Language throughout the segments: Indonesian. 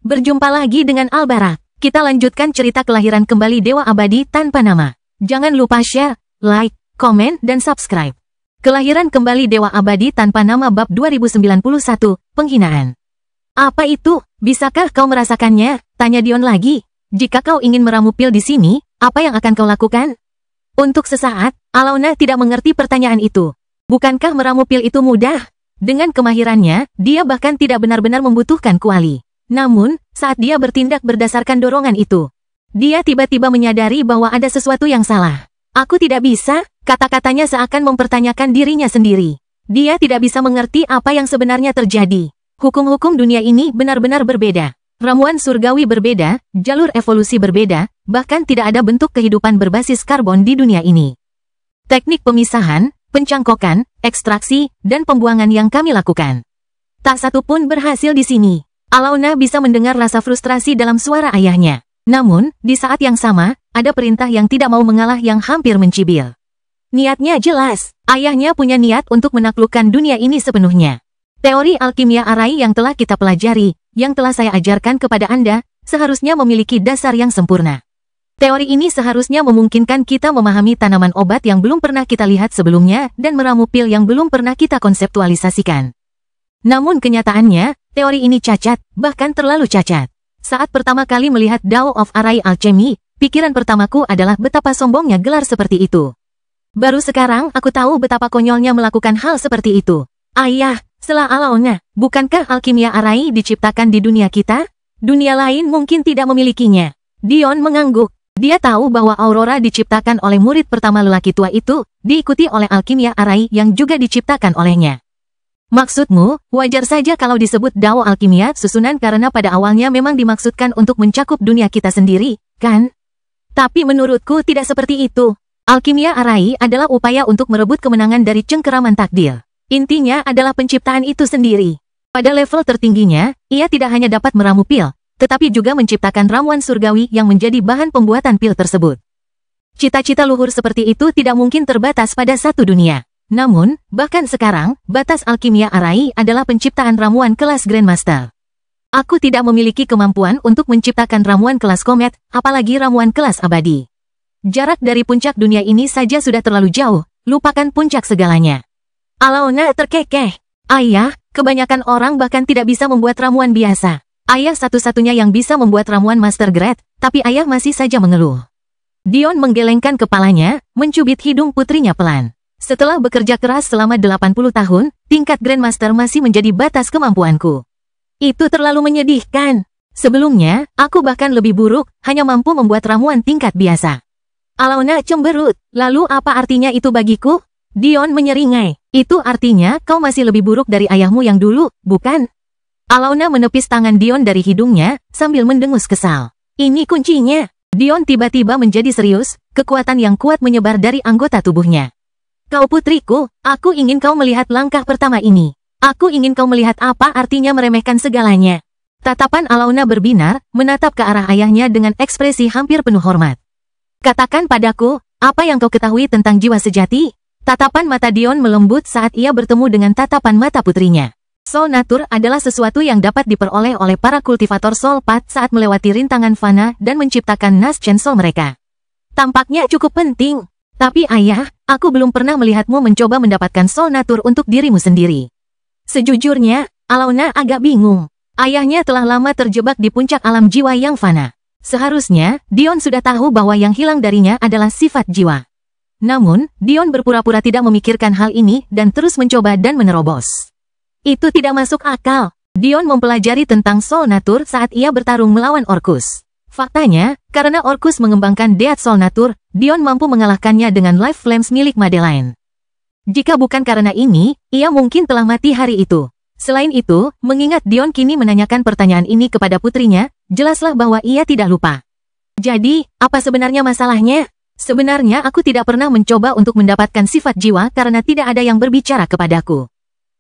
Berjumpa lagi dengan Albarak. Kita lanjutkan cerita kelahiran kembali Dewa Abadi tanpa nama. Jangan lupa share, like, komen, dan subscribe. Kelahiran kembali Dewa Abadi tanpa nama bab 2091, penghinaan. Apa itu? Bisakah kau merasakannya? Tanya Dion lagi. Jika kau ingin meramu pil di sini, apa yang akan kau lakukan? Untuk sesaat, Alauna tidak mengerti pertanyaan itu. Bukankah meramu pil itu mudah? Dengan kemahirannya, dia bahkan tidak benar-benar membutuhkan kuali. Namun, saat dia bertindak berdasarkan dorongan itu, dia tiba-tiba menyadari bahwa ada sesuatu yang salah. Aku tidak bisa, kata-katanya seakan mempertanyakan dirinya sendiri. Dia tidak bisa mengerti apa yang sebenarnya terjadi. Hukum-hukum dunia ini benar-benar berbeda. Ramuan surgawi berbeda, jalur evolusi berbeda, bahkan tidak ada bentuk kehidupan berbasis karbon di dunia ini. Teknik pemisahan, pencangkokan, ekstraksi, dan pembuangan yang kami lakukan, tak satu pun berhasil di sini. Alauna bisa mendengar rasa frustrasi dalam suara ayahnya. Namun, di saat yang sama, ada perintah yang tidak mau mengalah yang hampir mencibir. Niatnya jelas, ayahnya punya niat untuk menaklukkan dunia ini sepenuhnya. Teori alkimia arai yang telah kita pelajari, yang telah saya ajarkan kepada Anda, seharusnya memiliki dasar yang sempurna. Teori ini seharusnya memungkinkan kita memahami tanaman obat yang belum pernah kita lihat sebelumnya dan meramu pil yang belum pernah kita konseptualisasikan. Namun kenyataannya, teori ini cacat, bahkan terlalu cacat. Saat pertama kali melihat Dao of Arai Alchemy, pikiran pertamaku adalah betapa sombongnya gelar seperti itu. Baru sekarang aku tahu betapa konyolnya melakukan hal seperti itu. Ayah, setelah Alauna, bukankah alkimia Arai diciptakan di dunia kita? Dunia lain mungkin tidak memilikinya. Dion mengangguk. Dia tahu bahwa Aurora diciptakan oleh murid pertama lelaki tua itu, diikuti oleh alkimia Arai yang juga diciptakan olehnya. Maksudmu, wajar saja kalau disebut Dao Alkimia susunan karena pada awalnya memang dimaksudkan untuk mencakup dunia kita sendiri, kan? Tapi menurutku tidak seperti itu. Alkimia Arai adalah upaya untuk merebut kemenangan dari cengkeraman takdir. Intinya adalah penciptaan itu sendiri. Pada level tertingginya, ia tidak hanya dapat meramu pil, tetapi juga menciptakan ramuan surgawi yang menjadi bahan pembuatan pil tersebut. Cita-cita luhur seperti itu tidak mungkin terbatas pada satu dunia. Namun, bahkan sekarang, batas alkimia Arai adalah penciptaan ramuan kelas Grandmaster. Aku tidak memiliki kemampuan untuk menciptakan ramuan kelas komet, apalagi ramuan kelas abadi. Jarak dari puncak dunia ini saja sudah terlalu jauh, lupakan puncak segalanya. Alauna terkekeh. Ayah, kebanyakan orang bahkan tidak bisa membuat ramuan biasa. Ayah satu-satunya yang bisa membuat ramuan master grade, tapi ayah masih saja mengeluh. Dion menggelengkan kepalanya, mencubit hidung putrinya pelan. Setelah bekerja keras selama 80 tahun, tingkat Grandmaster masih menjadi batas kemampuanku. Itu terlalu menyedihkan. Sebelumnya, aku bahkan lebih buruk, hanya mampu membuat ramuan tingkat biasa. Alauna cemberut. Lalu apa artinya itu bagiku? Dion menyeringai. Itu artinya kau masih lebih buruk dari ayahmu yang dulu, bukan? Alauna menepis tangan Dion dari hidungnya, sambil mendengus kesal. Ini kuncinya. Dion tiba-tiba menjadi serius, kekuatan yang kuat menyebar dari anggota tubuhnya. Kau putriku, aku ingin kau melihat langkah pertama ini. Aku ingin kau melihat apa artinya meremehkan segalanya. Tatapan Alauna berbinar, menatap ke arah ayahnya dengan ekspresi hampir penuh hormat. Katakan padaku, apa yang kau ketahui tentang jiwa sejati? Tatapan mata Dion melembut saat ia bertemu dengan tatapan mata putrinya. Soul Nature adalah sesuatu yang dapat diperoleh oleh para kultivator Soul Path saat melewati rintangan fana dan menciptakan Nas Chen Soul mereka. Tampaknya cukup penting. Tapi ayah, aku belum pernah melihatmu mencoba mendapatkan Soul Nature untuk dirimu sendiri. Sejujurnya, Alauna agak bingung. Ayahnya telah lama terjebak di puncak alam jiwa yang fana. Seharusnya, Dion sudah tahu bahwa yang hilang darinya adalah sifat jiwa. Namun, Dion berpura-pura tidak memikirkan hal ini dan terus mencoba dan menerobos. Itu tidak masuk akal. Dion mempelajari tentang Soul Nature saat ia bertarung melawan Orcus. Faktanya, karena Orcus mengembangkan Death Soul Nature, Dion mampu mengalahkannya dengan Life Flames milik Madeline. Jika bukan karena ini, ia mungkin telah mati hari itu. Selain itu, mengingat Dion kini menanyakan pertanyaan ini kepada putrinya, jelaslah bahwa ia tidak lupa. Jadi, apa sebenarnya masalahnya? Sebenarnya aku tidak pernah mencoba untuk mendapatkan sifat jiwa karena tidak ada yang berbicara kepadaku.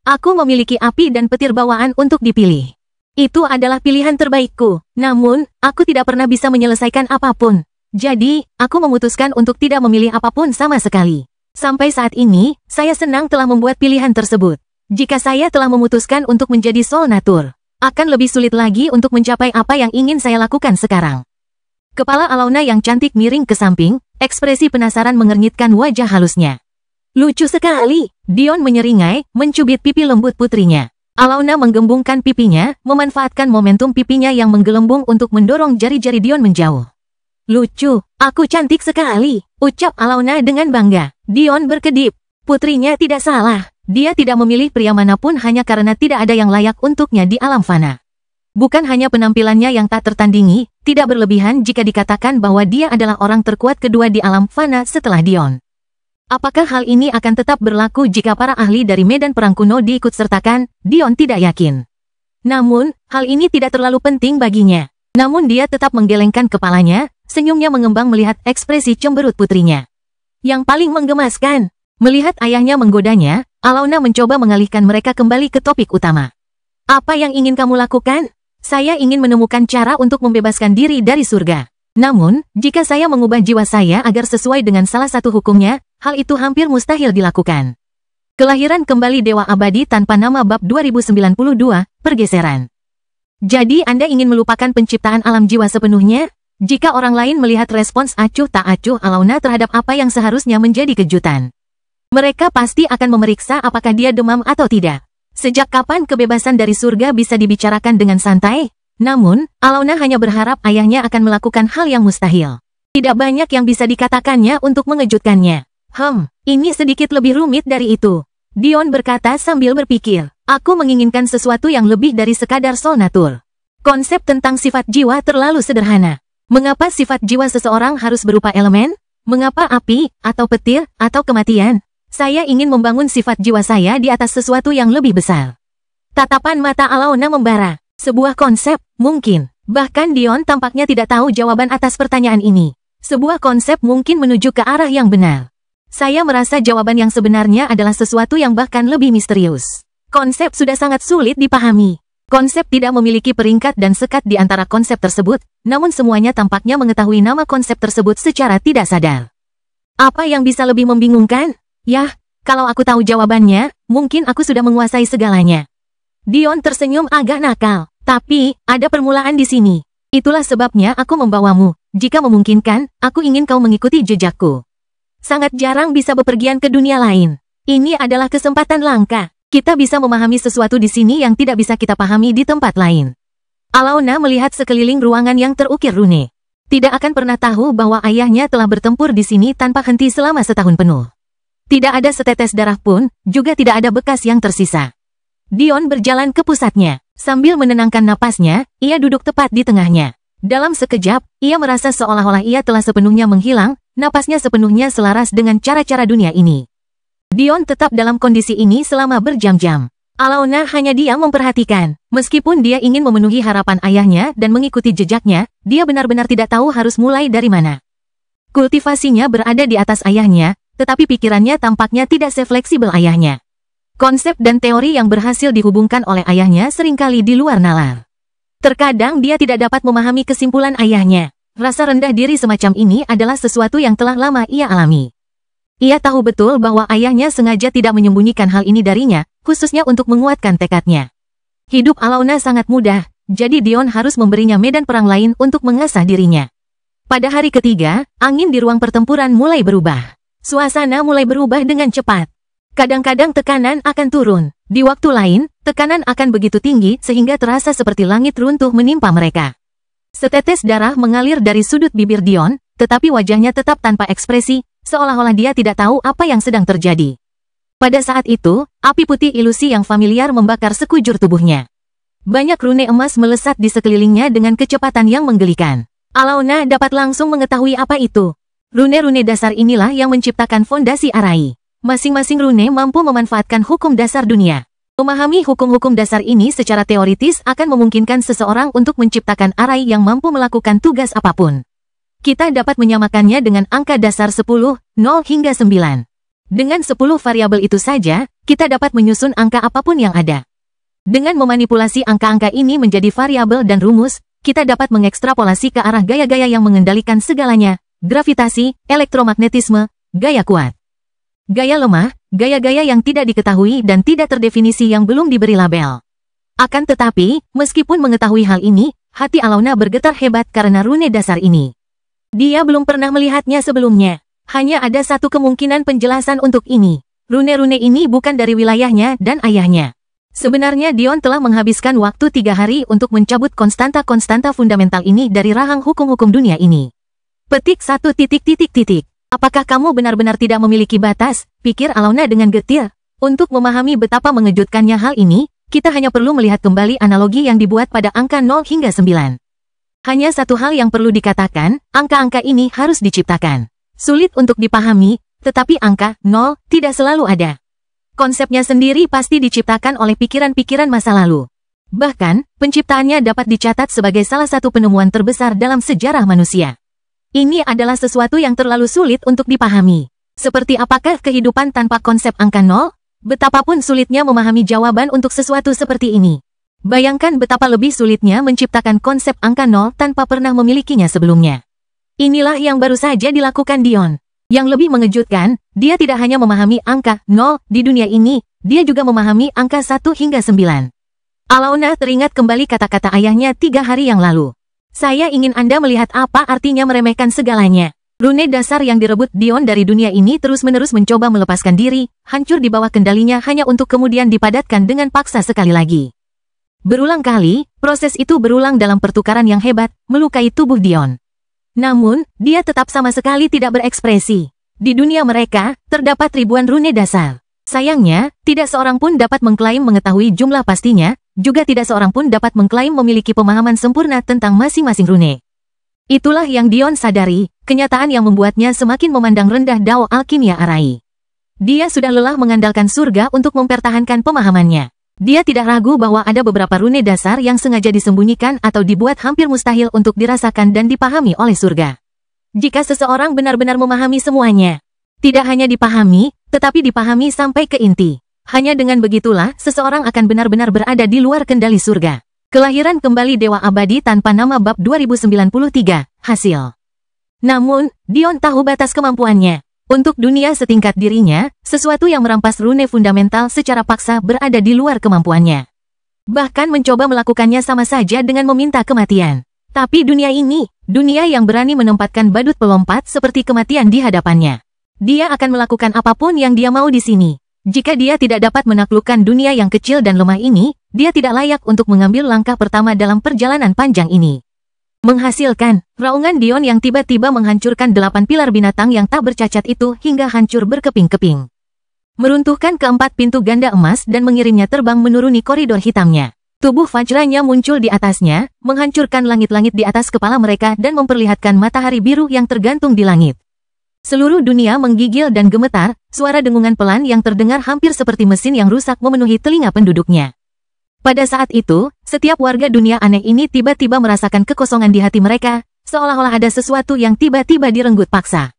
Aku memiliki api dan petir bawaan untuk dipilih. Itu adalah pilihan terbaikku. Namun, aku tidak pernah bisa menyelesaikan apapun. Jadi, aku memutuskan untuk tidak memilih apapun sama sekali. Sampai saat ini, saya senang telah membuat pilihan tersebut. Jika saya telah memutuskan untuk menjadi Soul Nature, akan lebih sulit lagi untuk mencapai apa yang ingin saya lakukan sekarang. Kepala Alona yang cantik miring ke samping, ekspresi penasaran mengernyitkan wajah halusnya. Lucu sekali, Dion menyeringai, mencubit pipi lembut putrinya. Alona menggembungkan pipinya, memanfaatkan momentum pipinya yang menggelembung untuk mendorong jari-jari Dion menjauh. Lucu, aku cantik sekali, ucap Alona dengan bangga. Dion berkedip. Putrinya tidak salah. Dia tidak memilih pria manapun hanya karena tidak ada yang layak untuknya di alam fana. Bukan hanya penampilannya yang tak tertandingi, tidak berlebihan jika dikatakan bahwa dia adalah orang terkuat kedua di alam fana setelah Dion. Apakah hal ini akan tetap berlaku jika para ahli dari medan perang kuno diikutsertakan? Dion tidak yakin. Namun, hal ini tidak terlalu penting baginya. Namun dia tetap menggelengkan kepalanya, senyumnya mengembang melihat ekspresi cemberut putrinya. Yang paling menggemaskan, melihat ayahnya menggodanya, Alona mencoba mengalihkan mereka kembali ke topik utama. Apa yang ingin kamu lakukan? Saya ingin menemukan cara untuk membebaskan diri dari surga. Namun, jika saya mengubah jiwa saya agar sesuai dengan salah satu hukumnya, hal itu hampir mustahil dilakukan. Kelahiran kembali Dewa Abadi tanpa nama bab 2092, pergeseran. Jadi Anda ingin melupakan penciptaan alam jiwa sepenuhnya? Jika orang lain melihat respons acuh tak acuh Alona terhadap apa yang seharusnya menjadi kejutan, mereka pasti akan memeriksa apakah dia demam atau tidak. Sejak kapan kebebasan dari surga bisa dibicarakan dengan santai? Namun, Alona hanya berharap ayahnya akan melakukan hal yang mustahil. Tidak banyak yang bisa dikatakannya untuk mengejutkannya. Ini sedikit lebih rumit dari itu. Dion berkata sambil berpikir. Aku menginginkan sesuatu yang lebih dari sekadar soul natur. Konsep tentang sifat jiwa terlalu sederhana. Mengapa sifat jiwa seseorang harus berupa elemen? Mengapa api, atau petir, atau kematian? Saya ingin membangun sifat jiwa saya di atas sesuatu yang lebih besar. Tatapan mata Alona membara. Sebuah konsep, mungkin. Bahkan Dion tampaknya tidak tahu jawaban atas pertanyaan ini. Sebuah konsep mungkin menuju ke arah yang benar. Saya merasa jawaban yang sebenarnya adalah sesuatu yang bahkan lebih misterius. Konsep sudah sangat sulit dipahami. Konsep tidak memiliki peringkat dan sekat di antara konsep tersebut, namun semuanya tampaknya mengetahui nama konsep tersebut secara tidak sadar. Apa yang bisa lebih membingungkan? Yah, kalau aku tahu jawabannya, mungkin aku sudah menguasai segalanya. Dion tersenyum agak nakal, tapi ada permulaan di sini. Itulah sebabnya aku membawamu. Jika memungkinkan, aku ingin kau mengikuti jejakku. Sangat jarang bisa bepergian ke dunia lain. Ini adalah kesempatan langka. Kita bisa memahami sesuatu di sini yang tidak bisa kita pahami di tempat lain. Alona melihat sekeliling ruangan yang terukir rune. Tidak akan pernah tahu bahwa ayahnya telah bertempur di sini tanpa henti selama setahun penuh. Tidak ada setetes darah pun, juga tidak ada bekas yang tersisa. Dion berjalan ke pusatnya. Sambil menenangkan napasnya, ia duduk tepat di tengahnya. Dalam sekejap, ia merasa seolah-olah ia telah sepenuhnya menghilang, napasnya sepenuhnya selaras dengan cara-cara dunia ini. Dion tetap dalam kondisi ini selama berjam-jam. Alona hanya diam memperhatikan. Meskipun dia ingin memenuhi harapan ayahnya dan mengikuti jejaknya, dia benar-benar tidak tahu harus mulai dari mana. Kultivasinya berada di atas ayahnya, tetapi pikirannya tampaknya tidak sefleksibel ayahnya. Konsep dan teori yang berhasil dihubungkan oleh ayahnya seringkali di luar nalar. Terkadang dia tidak dapat memahami kesimpulan ayahnya. Rasa rendah diri semacam ini adalah sesuatu yang telah lama ia alami. Ia tahu betul bahwa ayahnya sengaja tidak menyembunyikan hal ini darinya, khususnya untuk menguatkan tekadnya. Hidup Alona sangat mudah, jadi Dion harus memberinya medan perang lain untuk mengasah dirinya. Pada hari ketiga, angin di ruang pertempuran mulai berubah. Suasana mulai berubah dengan cepat. Kadang-kadang tekanan akan turun. Di waktu lain, tekanan akan begitu tinggi sehingga terasa seperti langit runtuh menimpa mereka. Setetes darah mengalir dari sudut bibir Dion, tetapi wajahnya tetap tanpa ekspresi, seolah-olah dia tidak tahu apa yang sedang terjadi. Pada saat itu, api putih ilusi yang familiar membakar sekujur tubuhnya. Banyak rune emas melesat di sekelilingnya dengan kecepatan yang menggelikan. Alona dapat langsung mengetahui apa itu. Rune-rune dasar inilah yang menciptakan fondasi Arai. Masing-masing rune mampu memanfaatkan hukum dasar dunia. Memahami hukum-hukum dasar ini secara teoritis akan memungkinkan seseorang untuk menciptakan Arai yang mampu melakukan tugas apapun. Kita dapat menyamakannya dengan angka dasar 10, 0 hingga 9. Dengan 10 variabel itu saja, kita dapat menyusun angka apapun yang ada. Dengan memanipulasi angka-angka ini menjadi variabel dan rumus, kita dapat mengekstrapolasi ke arah gaya-gaya yang mengendalikan segalanya, gravitasi, elektromagnetisme, gaya kuat. Gaya lemah, gaya-gaya yang tidak diketahui dan tidak terdefinisi yang belum diberi label. Akan tetapi, meskipun mengetahui hal ini, hati Alona bergetar hebat karena rune dasar ini. Dia belum pernah melihatnya sebelumnya. Hanya ada satu kemungkinan penjelasan untuk ini. Rune-rune ini bukan dari wilayahnya dan ayahnya. Sebenarnya Dion telah menghabiskan waktu 3 hari untuk mencabut konstanta-konstanta fundamental ini dari rahang hukum-hukum dunia ini. Petik 1. Apakah kamu benar-benar tidak memiliki batas? Pikir Alona dengan getir. Untuk memahami betapa mengejutkannya hal ini, kita hanya perlu melihat kembali analogi yang dibuat pada angka 0 hingga 9. Hanya satu hal yang perlu dikatakan, angka-angka ini harus diciptakan. Sulit untuk dipahami, tetapi angka 0 tidak selalu ada. Konsepnya sendiri pasti diciptakan oleh pikiran-pikiran masa lalu. Bahkan, penciptaannya dapat dicatat sebagai salah satu penemuan terbesar dalam sejarah manusia. Ini adalah sesuatu yang terlalu sulit untuk dipahami. Seperti apakah kehidupan tanpa konsep angka 0? Betapapun sulitnya memahami jawaban untuk sesuatu seperti ini. Bayangkan betapa lebih sulitnya menciptakan konsep angka 0 tanpa pernah memilikinya sebelumnya. Inilah yang baru saja dilakukan Dion. Yang lebih mengejutkan, dia tidak hanya memahami angka 0 di dunia ini, dia juga memahami angka 1 hingga 9. Alona teringat kembali kata-kata ayahnya 3 hari yang lalu. Saya ingin Anda melihat apa artinya meremehkan segalanya. Rune dasar yang direbut Dion dari dunia ini terus-menerus mencoba melepaskan diri, hancur di bawah kendalinya hanya untuk kemudian dipadatkan dengan paksa sekali lagi. Berulang kali, proses itu berulang dalam pertukaran yang hebat, melukai tubuh Dion. Namun, dia tetap sama sekali tidak berekspresi. Di dunia mereka, terdapat ribuan rune dasar. Sayangnya, tidak seorang pun dapat mengklaim mengetahui jumlah pastinya, juga tidak seorang pun dapat mengklaim memiliki pemahaman sempurna tentang masing-masing rune. Itulah yang Dion sadari, kenyataan yang membuatnya semakin memandang rendah Dao Alkimia Arai. Dia sudah lelah mengandalkan surga untuk mempertahankan pemahamannya. Dia tidak ragu bahwa ada beberapa rune dasar yang sengaja disembunyikan atau dibuat hampir mustahil untuk dirasakan dan dipahami oleh surga. Jika seseorang benar-benar memahami semuanya, tidak hanya dipahami, tetapi dipahami sampai ke inti. Hanya dengan begitulah, seseorang akan benar-benar berada di luar kendali surga. Kelahiran kembali Dewa Abadi tanpa nama bab 2093, hasil. Namun, Dion tahu batas kemampuannya. Untuk dunia setingkat dirinya, sesuatu yang merampas rune fundamental secara paksa berada di luar kemampuannya. Bahkan mencoba melakukannya sama saja dengan meminta kematian. Tapi dunia ini, dunia yang berani menempatkan badut pelompat seperti kematian di hadapannya. Dia akan melakukan apapun yang dia mau di sini. Jika dia tidak dapat menaklukkan dunia yang kecil dan lemah ini, dia tidak layak untuk mengambil langkah pertama dalam perjalanan panjang ini. Menghasilkan, raungan Dion yang tiba-tiba menghancurkan 8 pilar binatang yang tak bercacat itu hingga hancur berkeping-keping. Meruntuhkan keempat pintu ganda emas dan mengirimnya terbang menuruni koridor hitamnya. Tubuh Vajranya muncul di atasnya, menghancurkan langit-langit di atas kepala mereka dan memperlihatkan matahari biru yang tergantung di langit. Seluruh dunia menggigil dan gemetar, suara dengungan pelan yang terdengar hampir seperti mesin yang rusak memenuhi telinga penduduknya. Pada saat itu, setiap warga dunia aneh ini tiba-tiba merasakan kekosongan di hati mereka, seolah-olah ada sesuatu yang tiba-tiba direnggut paksa.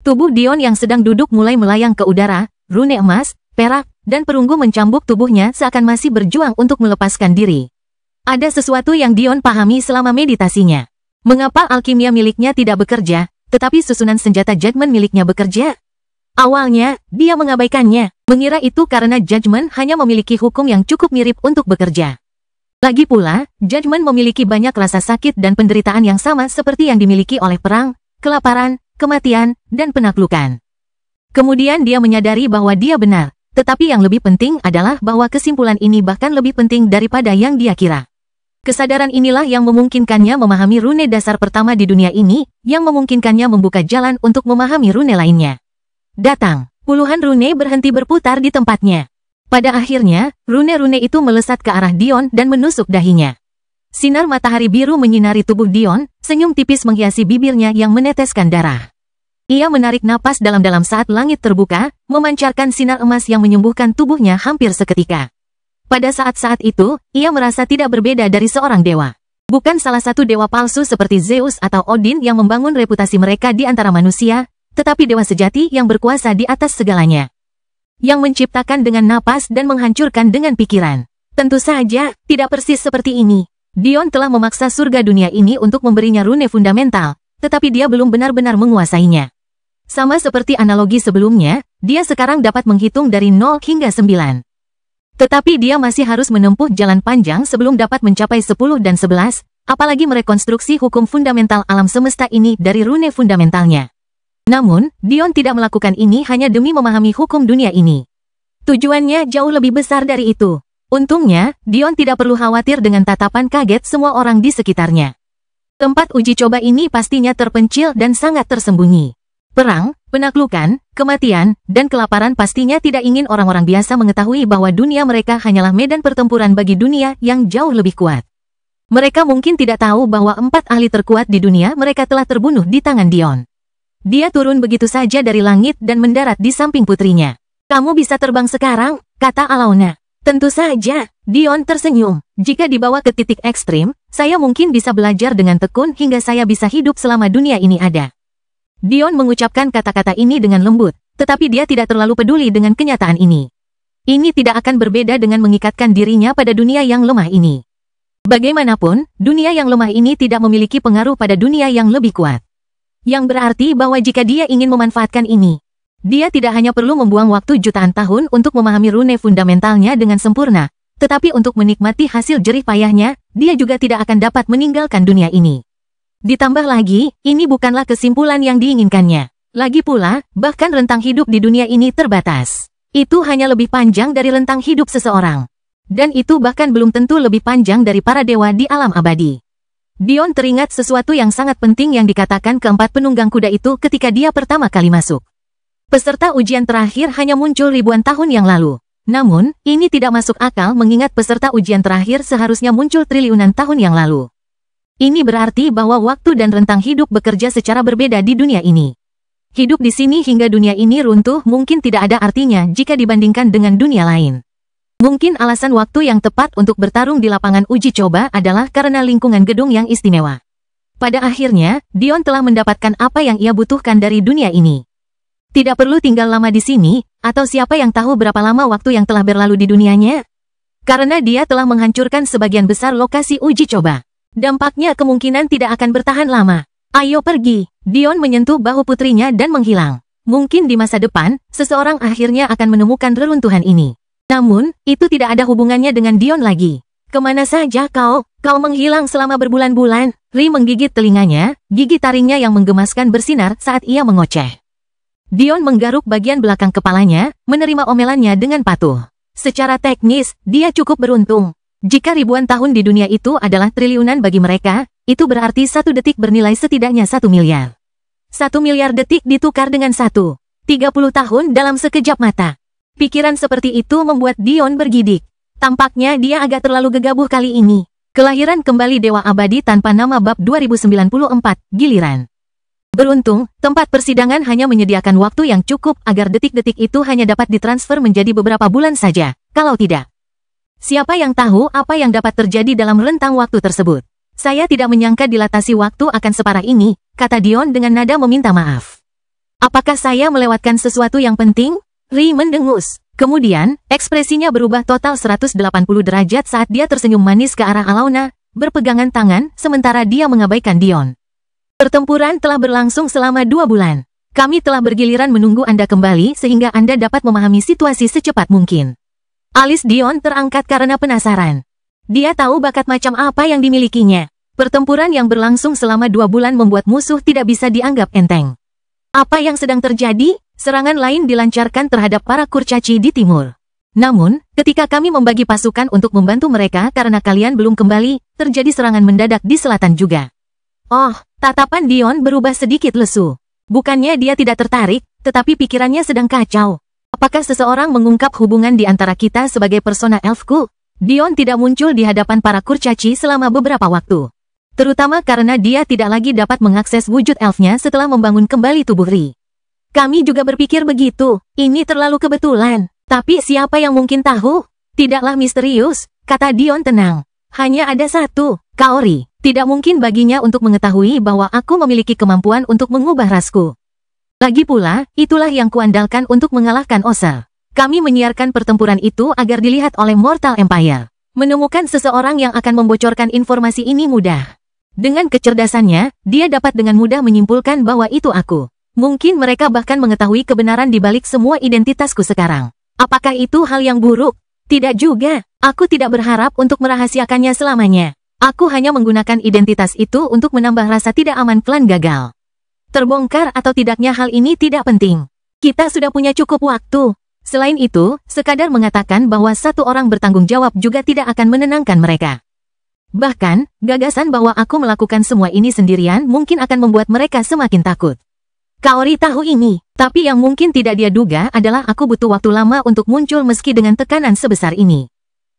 Tubuh Dion yang sedang duduk mulai melayang ke udara, rune emas, perak, dan perunggu mencambuk tubuhnya seakan masih berjuang untuk melepaskan diri. Ada sesuatu yang Dion pahami selama meditasinya. Mengapa alkimia miliknya tidak bekerja, tetapi susunan senjata Judgment miliknya bekerja? Awalnya, dia mengabaikannya, mengira itu karena Judgment hanya memiliki hukum yang cukup mirip untuk bekerja. Lagi pula, Judgment memiliki banyak rasa sakit dan penderitaan yang sama seperti yang dimiliki oleh perang, kelaparan, kematian, dan penaklukan. Kemudian dia menyadari bahwa dia benar, tetapi yang lebih penting adalah bahwa kesimpulan ini bahkan lebih penting daripada yang dia kira. Kesadaran inilah yang memungkinkannya memahami rune dasar pertama di dunia ini, yang memungkinkannya membuka jalan untuk memahami rune lainnya. Datang, puluhan rune berhenti berputar di tempatnya. Pada akhirnya, rune-rune itu melesat ke arah Dion dan menusuk dahinya. Sinar matahari biru menyinari tubuh Dion, senyum tipis menghiasi bibirnya yang meneteskan darah. Ia menarik napas dalam-dalam saat langit terbuka, memancarkan sinar emas yang menyembuhkan tubuhnya hampir seketika. Pada saat-saat itu, ia merasa tidak berbeda dari seorang dewa. Bukan salah satu dewa palsu seperti Zeus atau Odin yang membangun reputasi mereka di antara manusia, tetapi dewa sejati yang berkuasa di atas segalanya. Yang menciptakan dengan napas dan menghancurkan dengan pikiran. Tentu saja, tidak persis seperti ini. Dion telah memaksa surga dunia ini untuk memberinya rune fundamental, tetapi dia belum benar-benar menguasainya. Sama seperti analogi sebelumnya, dia sekarang dapat menghitung dari 0 hingga 9. Tetapi dia masih harus menempuh jalan panjang sebelum dapat mencapai 10 dan 11, apalagi merekonstruksi hukum fundamental alam semesta ini dari rune fundamentalnya. Namun, Dion tidak melakukan ini hanya demi memahami hukum dunia ini. Tujuannya jauh lebih besar dari itu. Untungnya, Dion tidak perlu khawatir dengan tatapan kaget semua orang di sekitarnya. Tempat uji coba ini pastinya terpencil dan sangat tersembunyi. Perang, penaklukan, kematian, dan kelaparan pastinya tidak ingin orang-orang biasa mengetahui bahwa dunia mereka hanyalah medan pertempuran bagi dunia yang jauh lebih kuat. Mereka mungkin tidak tahu bahwa 4 ahli terkuat di dunia mereka telah terbunuh di tangan Dion. Dia turun begitu saja dari langit dan mendarat di samping putrinya. "Kamu bisa terbang sekarang," kata Alona. "Tentu saja," Dion tersenyum. "Jika dibawa ke titik ekstrim, saya mungkin bisa belajar dengan tekun hingga saya bisa hidup selama dunia ini ada." Dion mengucapkan kata-kata ini dengan lembut, tetapi dia tidak terlalu peduli dengan kenyataan ini. Ini tidak akan berbeda dengan mengikatkan dirinya pada dunia yang lemah ini. Bagaimanapun, dunia yang lemah ini tidak memiliki pengaruh pada dunia yang lebih kuat. Yang berarti bahwa jika dia ingin memanfaatkan ini, dia tidak hanya perlu membuang waktu jutaan tahun untuk memahami rune fundamentalnya dengan sempurna, tetapi untuk menikmati hasil jerih payahnya, dia juga tidak akan dapat meninggalkan dunia ini. Ditambah lagi, ini bukanlah kesimpulan yang diinginkannya. Lagi pula, bahkan rentang hidup di dunia ini terbatas. Itu hanya lebih panjang dari rentang hidup seseorang. Dan itu bahkan belum tentu lebih panjang dari para dewa di alam abadi. Dion teringat sesuatu yang sangat penting yang dikatakan keempat penunggang kuda itu ketika dia pertama kali masuk. Peserta ujian terakhir hanya muncul ribuan tahun yang lalu. Namun, ini tidak masuk akal mengingat peserta ujian terakhir seharusnya muncul triliunan tahun yang lalu. Ini berarti bahwa waktu dan rentang hidup bekerja secara berbeda di dunia ini. Hidup di sini hingga dunia ini runtuh mungkin tidak ada artinya jika dibandingkan dengan dunia lain. Mungkin alasan waktu yang tepat untuk bertarung di lapangan uji coba adalah karena lingkungan gedung yang istimewa. Pada akhirnya, Dion telah mendapatkan apa yang ia butuhkan dari dunia ini. Tidak perlu tinggal lama di sini, atau siapa yang tahu berapa lama waktu yang telah berlalu di dunianya. Karena dia telah menghancurkan sebagian besar lokasi uji coba. Dampaknya kemungkinan tidak akan bertahan lama. "Ayo pergi." Dion menyentuh bahu putrinya dan menghilang. Mungkin di masa depan, seseorang akhirnya akan menemukan reruntuhan ini. Namun, itu tidak ada hubungannya dengan Dion lagi. "Kemana saja kau? Kau menghilang selama berbulan-bulan." Ri menggigit telinganya, gigi taringnya yang menggemaskan bersinar saat ia mengoceh. Dion menggaruk bagian belakang kepalanya, menerima omelannya dengan patuh. Secara teknis, dia cukup beruntung. Jika ribuan tahun di dunia itu adalah triliunan bagi mereka, itu berarti 1 detik bernilai setidaknya 1 miliar. 1 miliar detik ditukar dengan 30 tahun dalam sekejap mata. Pikiran seperti itu membuat Dion bergidik. Tampaknya dia agak terlalu gegabah kali ini. Kelahiran kembali Dewa Abadi tanpa nama bab 2094, giliran. Beruntung, tempat persidangan hanya menyediakan waktu yang cukup agar detik-detik itu hanya dapat ditransfer menjadi beberapa bulan saja, kalau tidak. Siapa yang tahu apa yang dapat terjadi dalam rentang waktu tersebut? "Saya tidak menyangka dilatasi waktu akan separah ini," kata Dion dengan nada meminta maaf. "Apakah saya melewatkan sesuatu yang penting?" Ri mendengus. Kemudian, ekspresinya berubah total 180 derajat saat dia tersenyum manis ke arah Alona, berpegangan tangan, sementara dia mengabaikan Dion. "Pertempuran telah berlangsung selama 2 bulan. Kami telah bergiliran menunggu Anda kembali sehingga Anda dapat memahami situasi secepat mungkin." Alis Dion terangkat karena penasaran. Dia tahu bakat macam apa yang dimilikinya. Pertempuran yang berlangsung selama 2 bulan membuat musuh tidak bisa dianggap enteng. Apa yang sedang terjadi? Serangan lain dilancarkan terhadap para kurcaci di timur. Namun, ketika kami membagi pasukan untuk membantu mereka karena kalian belum kembali, terjadi serangan mendadak di selatan juga. Oh, tatapan Dion berubah sedikit lesu. Bukannya dia tidak tertarik, tetapi pikirannya sedang kacau. Apakah seseorang mengungkap hubungan di antara kita sebagai persona elfku? Dion tidak muncul di hadapan para kurcaci selama beberapa waktu. Terutama karena dia tidak lagi dapat mengakses wujud elfnya setelah membangun kembali tubuh Ri. Kami juga berpikir begitu, ini terlalu kebetulan. Tapi siapa yang mungkin tahu? Tidaklah misterius, kata Dion tenang. Hanya ada satu, Kaori. Tidak mungkin baginya untuk mengetahui bahwa aku memiliki kemampuan untuk mengubah rasku. Lagi pula, itulah yang kuandalkan untuk mengalahkan Osa. Kami menyiarkan pertempuran itu agar dilihat oleh Mortal Empire. Menemukan seseorang yang akan membocorkan informasi ini mudah. Dengan kecerdasannya, dia dapat dengan mudah menyimpulkan bahwa itu aku. Mungkin mereka bahkan mengetahui kebenaran di balik semua identitasku sekarang. Apakah itu hal yang buruk? Tidak juga, aku tidak berharap untuk merahasiakannya selamanya. Aku hanya menggunakan identitas itu untuk menambah rasa tidak aman klan gagal. Terbongkar atau tidaknya hal ini tidak penting. Kita sudah punya cukup waktu. Selain itu, sekadar mengatakan bahwa satu orang bertanggung jawab juga tidak akan menenangkan mereka. Bahkan, gagasan bahwa aku melakukan semua ini sendirian mungkin akan membuat mereka semakin takut. Kaori tahu ini, tapi yang mungkin tidak dia duga adalah aku butuh waktu lama untuk muncul meski dengan tekanan sebesar ini.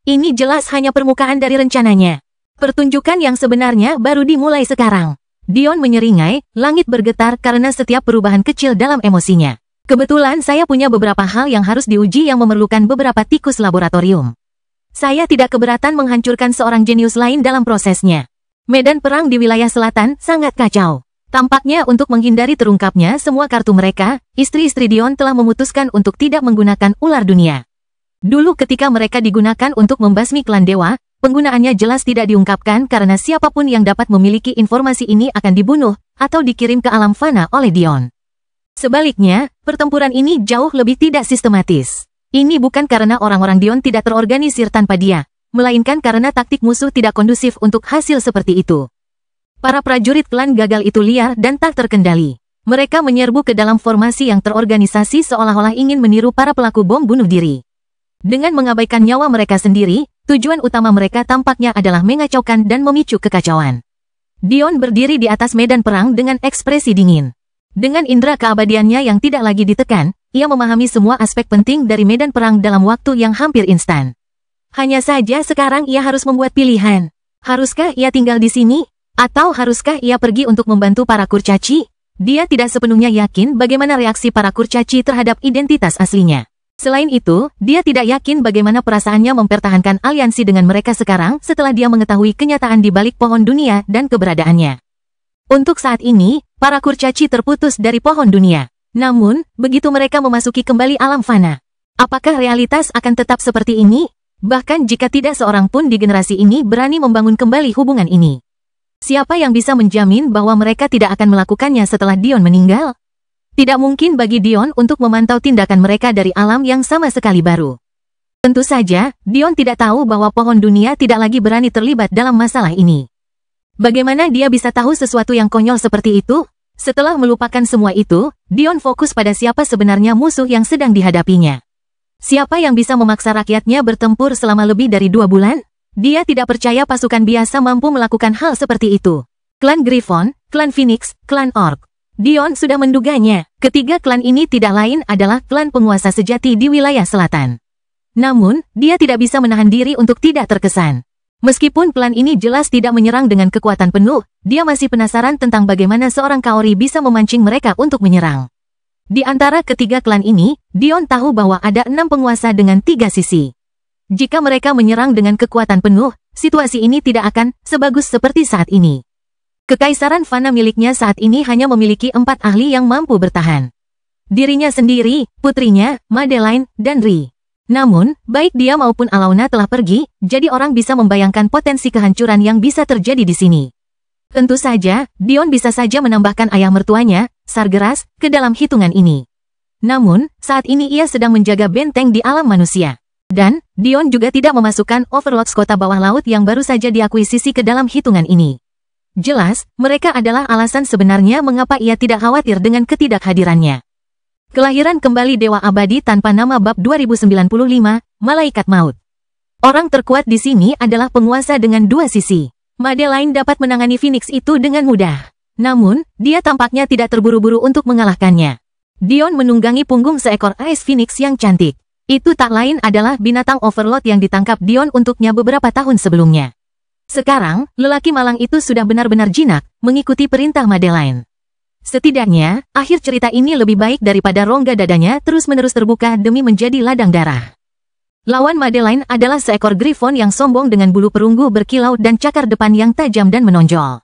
Ini jelas hanya permukaan dari rencananya. Pertunjukan yang sebenarnya baru dimulai sekarang. Dion menyeringai, langit bergetar karena setiap perubahan kecil dalam emosinya. Kebetulan saya punya beberapa hal yang harus diuji yang memerlukan beberapa tikus laboratorium. Saya tidak keberatan menghancurkan seorang jenius lain dalam prosesnya. Medan perang di wilayah selatan sangat kacau. Tampaknya untuk menghindari terungkapnya semua kartu mereka, istri-istri Dion telah memutuskan untuk tidak menggunakan ular dunia. Dulu ketika mereka digunakan untuk membasmi klan dewa, penggunaannya jelas tidak diungkapkan karena siapapun yang dapat memiliki informasi ini akan dibunuh atau dikirim ke alam fana oleh Dion. Sebaliknya, pertempuran ini jauh lebih tidak sistematis. Ini bukan karena orang-orang Dion tidak terorganisir tanpa dia, melainkan karena taktik musuh tidak kondusif untuk hasil seperti itu. Para prajurit klan gagal itu liar dan tak terkendali. Mereka menyerbu ke dalam formasi yang terorganisasi seolah-olah ingin meniru para pelaku bom bunuh diri. Dengan mengabaikan nyawa mereka sendiri, tujuan utama mereka tampaknya adalah mengacaukan dan memicu kekacauan. Dion berdiri di atas medan perang dengan ekspresi dingin. Dengan indera keabadiannya yang tidak lagi ditekan, ia memahami semua aspek penting dari medan perang dalam waktu yang hampir instan. Hanya saja sekarang ia harus membuat pilihan. Haruskah ia tinggal di sini? Atau haruskah ia pergi untuk membantu para kurcaci? Dia tidak sepenuhnya yakin bagaimana reaksi para kurcaci terhadap identitas aslinya. Selain itu, dia tidak yakin bagaimana perasaannya mempertahankan aliansi dengan mereka sekarang setelah dia mengetahui kenyataan di balik pohon dunia dan keberadaannya. Untuk saat ini, para kurcaci terputus dari pohon dunia. Namun, begitu mereka memasuki kembali alam fana, apakah realitas akan tetap seperti ini? Bahkan jika tidak seorang pun di generasi ini berani membangun kembali hubungan ini. Siapa yang bisa menjamin bahwa mereka tidak akan melakukannya setelah Dion meninggal? Tidak mungkin bagi Dion untuk memantau tindakan mereka dari alam yang sama sekali baru. Tentu saja, Dion tidak tahu bahwa pohon dunia tidak lagi berani terlibat dalam masalah ini. Bagaimana dia bisa tahu sesuatu yang konyol seperti itu? Setelah melupakan semua itu, Dion fokus pada siapa sebenarnya musuh yang sedang dihadapinya. Siapa yang bisa memaksa rakyatnya bertempur selama lebih dari 2 bulan? Dia tidak percaya pasukan biasa mampu melakukan hal seperti itu. Klan Griffon, Klan Phoenix, Klan Orc. Dion sudah menduganya, ketiga klan ini tidak lain adalah klan penguasa sejati di wilayah selatan. Namun, dia tidak bisa menahan diri untuk tidak terkesan. Meskipun klan ini jelas tidak menyerang dengan kekuatan penuh, dia masih penasaran tentang bagaimana seorang Kaori bisa memancing mereka untuk menyerang. Di antara ketiga klan ini, Dion tahu bahwa ada 6 penguasa dengan 3 sisi. Jika mereka menyerang dengan kekuatan penuh, situasi ini tidak akan sebagus seperti saat ini. Kekaisaran fana miliknya saat ini hanya memiliki 4 ahli yang mampu bertahan. Dirinya sendiri, putrinya, Madeline, dan Ri. Namun, baik dia maupun Alauna telah pergi, jadi orang bisa membayangkan potensi kehancuran yang bisa terjadi di sini. Tentu saja, Dion bisa saja menambahkan ayah mertuanya, Sargeras, ke dalam hitungan ini. Namun, saat ini ia sedang menjaga benteng di alam manusia. Dan, Dion juga tidak memasukkan Overlords kota bawah laut yang baru saja diakuisisi ke dalam hitungan ini. Jelas, mereka adalah alasan sebenarnya mengapa ia tidak khawatir dengan ketidakhadirannya. Kelahiran kembali Dewa Abadi tanpa nama bab 2095, Malaikat Maut. Orang terkuat di sini adalah penguasa dengan 2 sisi. Madeline dapat menangani Phoenix itu dengan mudah. Namun, dia tampaknya tidak terburu-buru untuk mengalahkannya. Dion menunggangi punggung seekor Ice Phoenix yang cantik. Itu tak lain adalah binatang Overlord yang ditangkap Dion untuknya beberapa tahun sebelumnya. Sekarang, lelaki malang itu sudah benar-benar jinak, mengikuti perintah Madeline. Setidaknya, akhir cerita ini lebih baik daripada rongga dadanya terus-menerus terbuka demi menjadi ladang darah. Lawan Madeline adalah seekor Griffon yang sombong dengan bulu perunggu berkilau dan cakar depan yang tajam dan menonjol.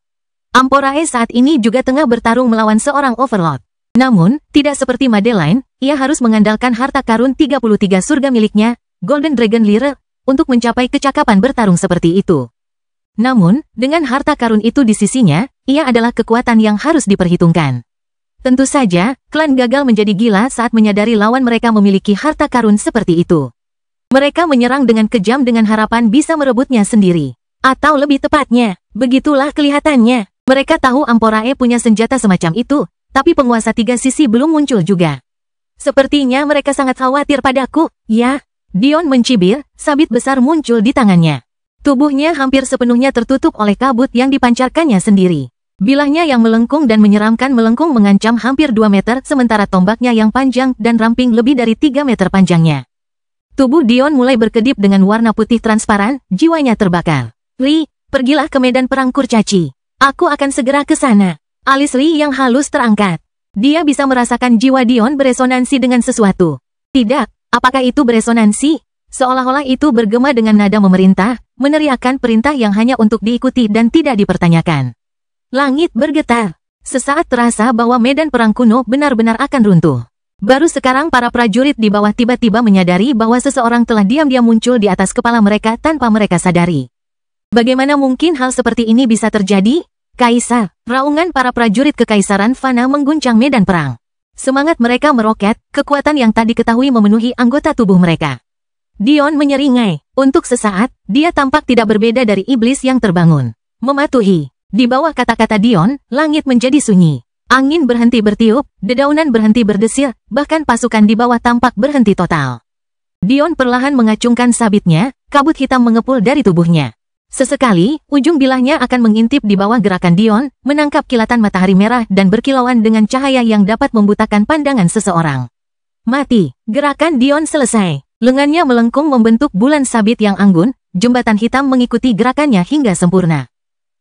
Amporae saat ini juga tengah bertarung melawan seorang Overlord. Namun, tidak seperti Madeline, ia harus mengandalkan harta karun 33 surga miliknya, Golden Dragon Lyre, untuk mencapai kecakapan bertarung seperti itu. Namun, dengan harta karun itu di sisinya, ia adalah kekuatan yang harus diperhitungkan. Tentu saja, klan gagal menjadi gila saat menyadari lawan mereka memiliki harta karun seperti itu. Mereka menyerang dengan kejam dengan harapan bisa merebutnya sendiri. Atau lebih tepatnya, begitulah kelihatannya. Mereka tahu Amporae punya senjata semacam itu, tapi penguasa tiga sisi belum muncul juga. Sepertinya mereka sangat khawatir padaku, ya. Dion mencibir, sabit besar muncul di tangannya. Tubuhnya hampir sepenuhnya tertutup oleh kabut yang dipancarkannya sendiri. Bilahnya yang melengkung dan menyeramkan melengkung mengancam hampir 2 meter sementara tombaknya yang panjang dan ramping lebih dari 3 meter panjangnya. Tubuh Dion mulai berkedip dengan warna putih transparan, jiwanya terbakar. Ri, pergilah ke medan perang kurcaci. Aku akan segera ke sana. Alis Ri yang halus terangkat. Dia bisa merasakan jiwa Dion beresonansi dengan sesuatu. Tidak, apakah itu beresonansi? Seolah-olah itu bergema dengan nada memerintah, meneriakkan perintah yang hanya untuk diikuti dan tidak dipertanyakan. Langit bergetar. Sesaat terasa bahwa medan perang kuno benar-benar akan runtuh. Baru sekarang para prajurit di bawah tiba-tiba menyadari bahwa seseorang telah diam-diam muncul di atas kepala mereka tanpa mereka sadari. Bagaimana mungkin hal seperti ini bisa terjadi? Kaisar, raungan para prajurit kekaisaran Fana mengguncang medan perang. Semangat mereka meroket, kekuatan yang tak diketahui memenuhi anggota tubuh mereka. Dion menyeringai. Untuk sesaat, dia tampak tidak berbeda dari iblis yang terbangun. Mematuhi. Di bawah kata-kata Dion, langit menjadi sunyi. Angin berhenti bertiup, dedaunan berhenti berdesir, bahkan pasukan di bawah tampak berhenti total. Dion perlahan mengacungkan sabitnya, kabut hitam mengepul dari tubuhnya. Sesekali, ujung bilahnya akan mengintip di bawah gerakan Dion, menangkap kilatan matahari merah dan berkilauan dengan cahaya yang dapat membutakan pandangan seseorang. Mati. Gerakan Dion selesai. Lengannya melengkung membentuk bulan sabit yang anggun, jembatan hitam mengikuti gerakannya hingga sempurna.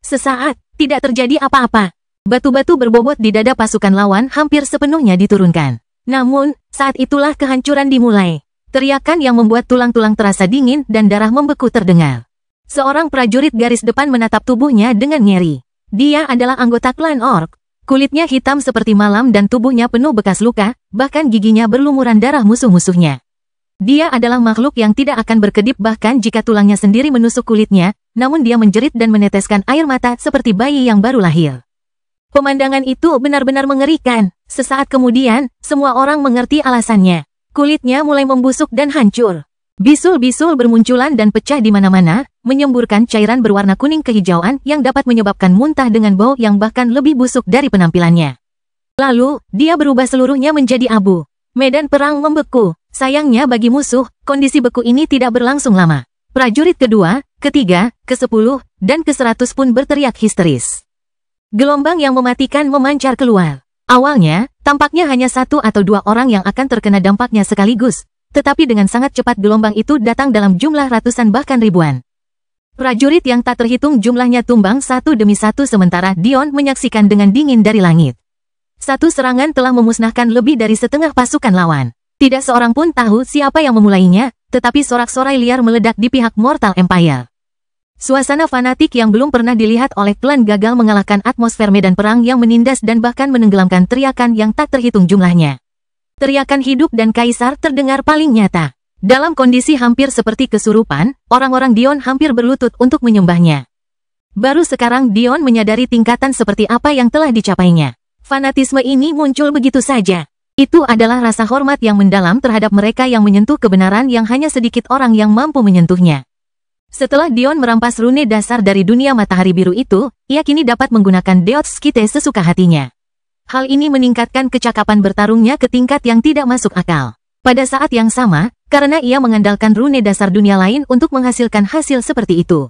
Sesaat, tidak terjadi apa-apa. Batu-batu berbobot di dada pasukan lawan hampir sepenuhnya diturunkan. Namun, saat itulah kehancuran dimulai. Teriakan yang membuat tulang-tulang terasa dingin dan darah membeku terdengar. Seorang prajurit garis depan menatap tubuhnya dengan ngeri. Dia adalah anggota klan Orc. Kulitnya hitam seperti malam dan tubuhnya penuh bekas luka, bahkan giginya berlumuran darah musuh-musuhnya. Dia adalah makhluk yang tidak akan berkedip bahkan jika tulangnya sendiri menusuk kulitnya, namun dia menjerit dan meneteskan air mata seperti bayi yang baru lahir. Pemandangan itu benar-benar mengerikan. Sesaat kemudian, semua orang mengerti alasannya. Kulitnya mulai membusuk dan hancur. Bisul-bisul bermunculan dan pecah di mana-mana, menyemburkan cairan berwarna kuning kehijauan yang dapat menyebabkan muntah dengan bau yang bahkan lebih busuk dari penampilannya. Lalu, dia berubah seluruhnya menjadi abu. Medan perang membeku. Sayangnya bagi musuh, kondisi beku ini tidak berlangsung lama. Prajurit kedua, ketiga, ke-10, dan ke-100 pun berteriak histeris. Gelombang yang mematikan memancar keluar. Awalnya, tampaknya hanya 1 atau 2 orang yang akan terkena dampaknya sekaligus, tetapi dengan sangat cepat gelombang itu datang dalam jumlah ratusan bahkan ribuan. Prajurit yang tak terhitung jumlahnya tumbang satu demi satu sementara Dion menyaksikan dengan dingin dari langit. Satu serangan telah memusnahkan lebih dari setengah pasukan lawan. Tidak seorang pun tahu siapa yang memulainya, tetapi sorak-sorai liar meledak di pihak Mortal Empire. Suasana fanatik yang belum pernah dilihat oleh klan gagal mengalahkan atmosfer medan perang yang menindas dan bahkan menenggelamkan teriakan yang tak terhitung jumlahnya. Teriakan hidup dan kaisar terdengar paling nyata. Dalam kondisi hampir seperti kesurupan, orang-orang Dion hampir berlutut untuk menyembahnya. Baru sekarang Dion menyadari tingkatan seperti apa yang telah dicapainya. Fanatisme ini muncul begitu saja. Itu adalah rasa hormat yang mendalam terhadap mereka yang menyentuh kebenaran yang hanya sedikit orang yang mampu menyentuhnya. Setelah Dion merampas rune dasar dari dunia matahari biru itu, ia kini dapat menggunakan Deots Kite sesuka hatinya. Hal ini meningkatkan kecakapan bertarungnya ke tingkat yang tidak masuk akal. Pada saat yang sama, karena ia mengandalkan rune dasar dunia lain untuk menghasilkan hasil seperti itu.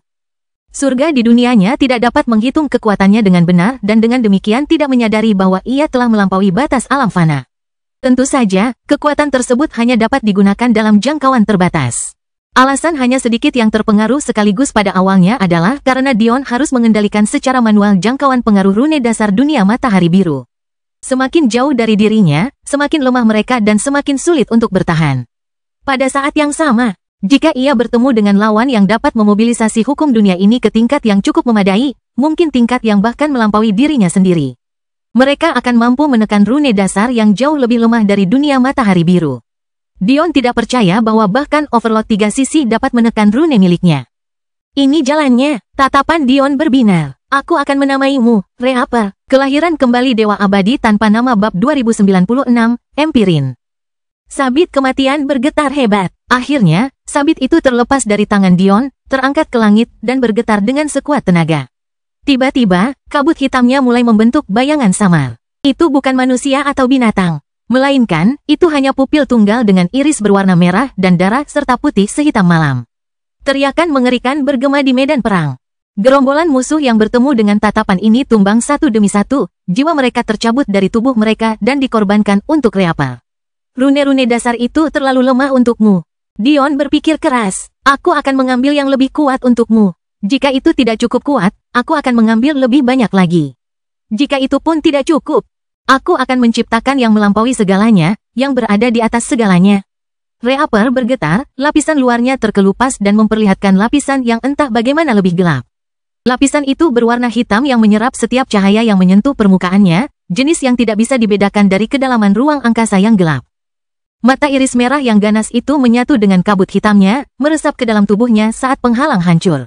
Surga di dunianya tidak dapat menghitung kekuatannya dengan benar dan dengan demikian tidak menyadari bahwa ia telah melampaui batas alam fana. Tentu saja, kekuatan tersebut hanya dapat digunakan dalam jangkauan terbatas. Alasan hanya sedikit yang terpengaruh sekaligus pada awalnya adalah karena Dion harus mengendalikan secara manual jangkauan pengaruh rune dasar dunia matahari biru. Semakin jauh dari dirinya, semakin lemah mereka dan semakin sulit untuk bertahan. Pada saat yang sama, jika ia bertemu dengan lawan yang dapat memobilisasi hukum dunia ini ke tingkat yang cukup memadai, mungkin tingkat yang bahkan melampaui dirinya sendiri. Mereka akan mampu menekan rune dasar yang jauh lebih lemah dari dunia matahari biru. Dion tidak percaya bahwa bahkan Overlord 3 sisi dapat menekan rune miliknya. Ini jalannya, tatapan Dion berbinar. Aku akan menamaimu, Reaper, kelahiran kembali Dewa Abadi tanpa nama bab 2096, Empirin. Sabit kematian bergetar hebat. Akhirnya, sabit itu terlepas dari tangan Dion, terangkat ke langit dan bergetar dengan sekuat tenaga. Tiba-tiba, kabut hitamnya mulai membentuk bayangan samar. Itu bukan manusia atau binatang, melainkan itu hanya pupil tunggal dengan iris berwarna merah dan darah serta putih sehitam malam. Teriakan mengerikan bergema di medan perang. Gerombolan musuh yang bertemu dengan tatapan ini tumbang satu demi satu, jiwa mereka tercabut dari tubuh mereka dan dikorbankan untuk Reaper. Rune-rune dasar itu terlalu lemah untukmu. Dion berpikir keras, aku akan mengambil yang lebih kuat untukmu. Jika itu tidak cukup kuat, aku akan mengambil lebih banyak lagi. Jika itu pun tidak cukup, aku akan menciptakan yang melampaui segalanya, yang berada di atas segalanya. Reaper bergetar, lapisan luarnya terkelupas dan memperlihatkan lapisan yang entah bagaimana lebih gelap. Lapisan itu berwarna hitam yang menyerap setiap cahaya yang menyentuh permukaannya, jenis yang tidak bisa dibedakan dari kedalaman ruang angkasa yang gelap. Mata iris merah yang ganas itu menyatu dengan kabut hitamnya, meresap ke dalam tubuhnya saat penghalang hancur.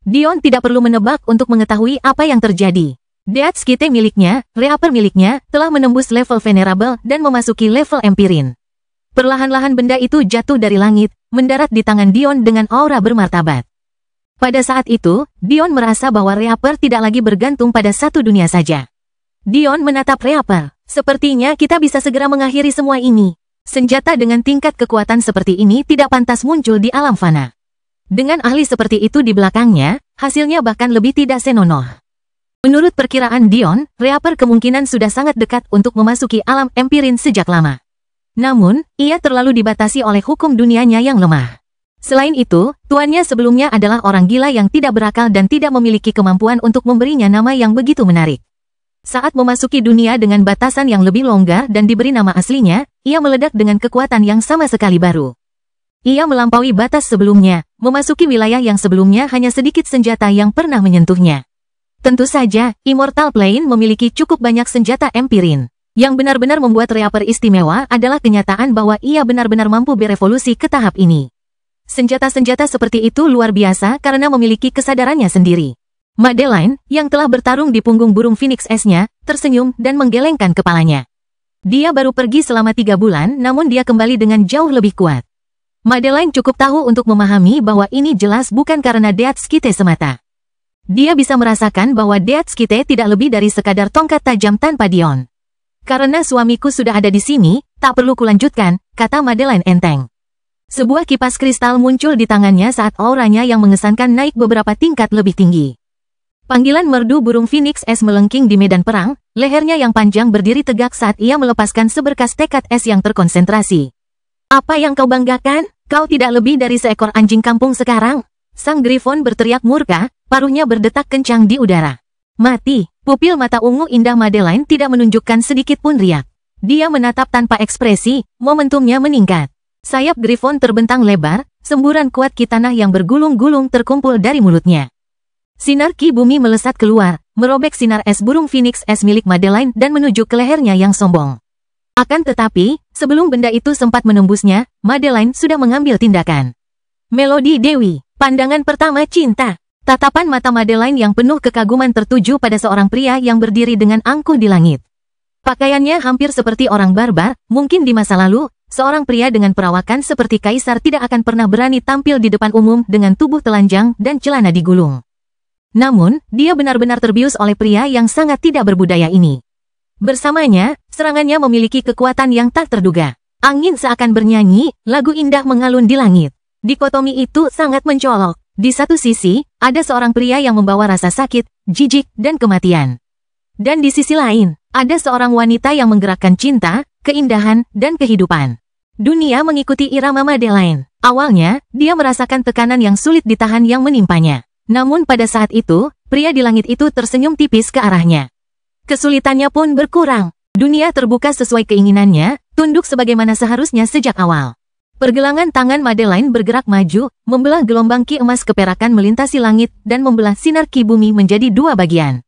Dion tidak perlu menebak untuk mengetahui apa yang terjadi. Death Skite miliknya, Reaper miliknya, telah menembus level Venerable dan memasuki level Empirin. Perlahan-lahan benda itu jatuh dari langit, mendarat di tangan Dion dengan aura bermartabat. Pada saat itu, Dion merasa bahwa Reaper tidak lagi bergantung pada satu dunia saja. Dion menatap Reaper. Sepertinya kita bisa segera mengakhiri semua ini. Senjata dengan tingkat kekuatan seperti ini tidak pantas muncul di alam fana. Dengan ahli seperti itu di belakangnya, hasilnya bahkan lebih tidak senonoh. Menurut perkiraan Dion, Reaper kemungkinan sudah sangat dekat untuk memasuki alam Empirin sejak lama. Namun, ia terlalu dibatasi oleh hukum dunianya yang lemah. Selain itu, tuannya sebelumnya adalah orang gila yang tidak berakal dan tidak memiliki kemampuan untuk memberinya nama yang begitu menarik. Saat memasuki dunia dengan batasan yang lebih longgar dan diberi nama aslinya, ia meledak dengan kekuatan yang sama sekali baru. Ia melampaui batas sebelumnya, memasuki wilayah yang sebelumnya hanya sedikit senjata yang pernah menyentuhnya. Tentu saja, Immortal Plane memiliki cukup banyak senjata Empirin. Yang benar-benar membuat Reaper istimewa adalah kenyataan bahwa ia benar-benar mampu berevolusi ke tahap ini. Senjata-senjata seperti itu luar biasa karena memiliki kesadarannya sendiri. Madeline, yang telah bertarung di punggung burung Phoenix S-nya, tersenyum dan menggelengkan kepalanya. Dia baru pergi selama 3 bulan, namun dia kembali dengan jauh lebih kuat. Madeline cukup tahu untuk memahami bahwa ini jelas bukan karena Death Skite semata. Dia bisa merasakan bahwa Death Skite tidak lebih dari sekadar tongkat tajam tanpa Dion. Karena suamiku sudah ada di sini, tak perlu kulanjutkan, kata Madeline enteng. Sebuah kipas kristal muncul di tangannya saat auranya yang mengesankan naik beberapa tingkat lebih tinggi. Panggilan merdu burung Phoenix S melengking di medan perang, lehernya yang panjang berdiri tegak saat ia melepaskan seberkas tekad es yang terkonsentrasi. Apa yang kau banggakan? Kau tidak lebih dari seekor anjing kampung sekarang? Sang Griffon berteriak murka, paruhnya berdetak kencang di udara. Mati, pupil mata ungu indah Madeline tidak menunjukkan sedikit pun riak. Dia menatap tanpa ekspresi, momentumnya meningkat. Sayap Griffon terbentang lebar, semburan kuat ki tanah yang bergulung-gulung terkumpul dari mulutnya. Sinar ki bumi melesat keluar, merobek sinar es burung Phoenix S milik Madeline dan menuju ke lehernya yang sombong. Akan tetapi, sebelum benda itu sempat menembusnya, Madeline sudah mengambil tindakan. Melodi Dewi, pandangan pertama cinta. Tatapan mata Madeline yang penuh kekaguman tertuju pada seorang pria yang berdiri dengan angkuh di langit. Pakaiannya hampir seperti orang barbar, mungkin di masa lalu, seorang pria dengan perawakan seperti kaisar tidak akan pernah berani tampil di depan umum dengan tubuh telanjang dan celana digulung. Namun, dia benar-benar terbius oleh pria yang sangat tidak berbudaya ini. Bersamanya, serangannya memiliki kekuatan yang tak terduga. Angin seakan bernyanyi, lagu indah mengalun di langit. Dikotomi itu sangat mencolok. Di satu sisi, ada seorang pria yang membawa rasa sakit, jijik, dan kematian. Dan di sisi lain, ada seorang wanita yang menggerakkan cinta, keindahan, dan kehidupan. Dunia mengikuti irama Madeline. Awalnya, dia merasakan tekanan yang sulit ditahan yang menimpanya. Namun pada saat itu, pria di langit itu tersenyum tipis ke arahnya. Kesulitannya pun berkurang. Dunia terbuka sesuai keinginannya, tunduk sebagaimana seharusnya sejak awal. Pergelangan tangan Madeline bergerak maju, membelah gelombang ki emas keperakan melintasi langit dan membelah sinar ki bumi menjadi 2 bagian.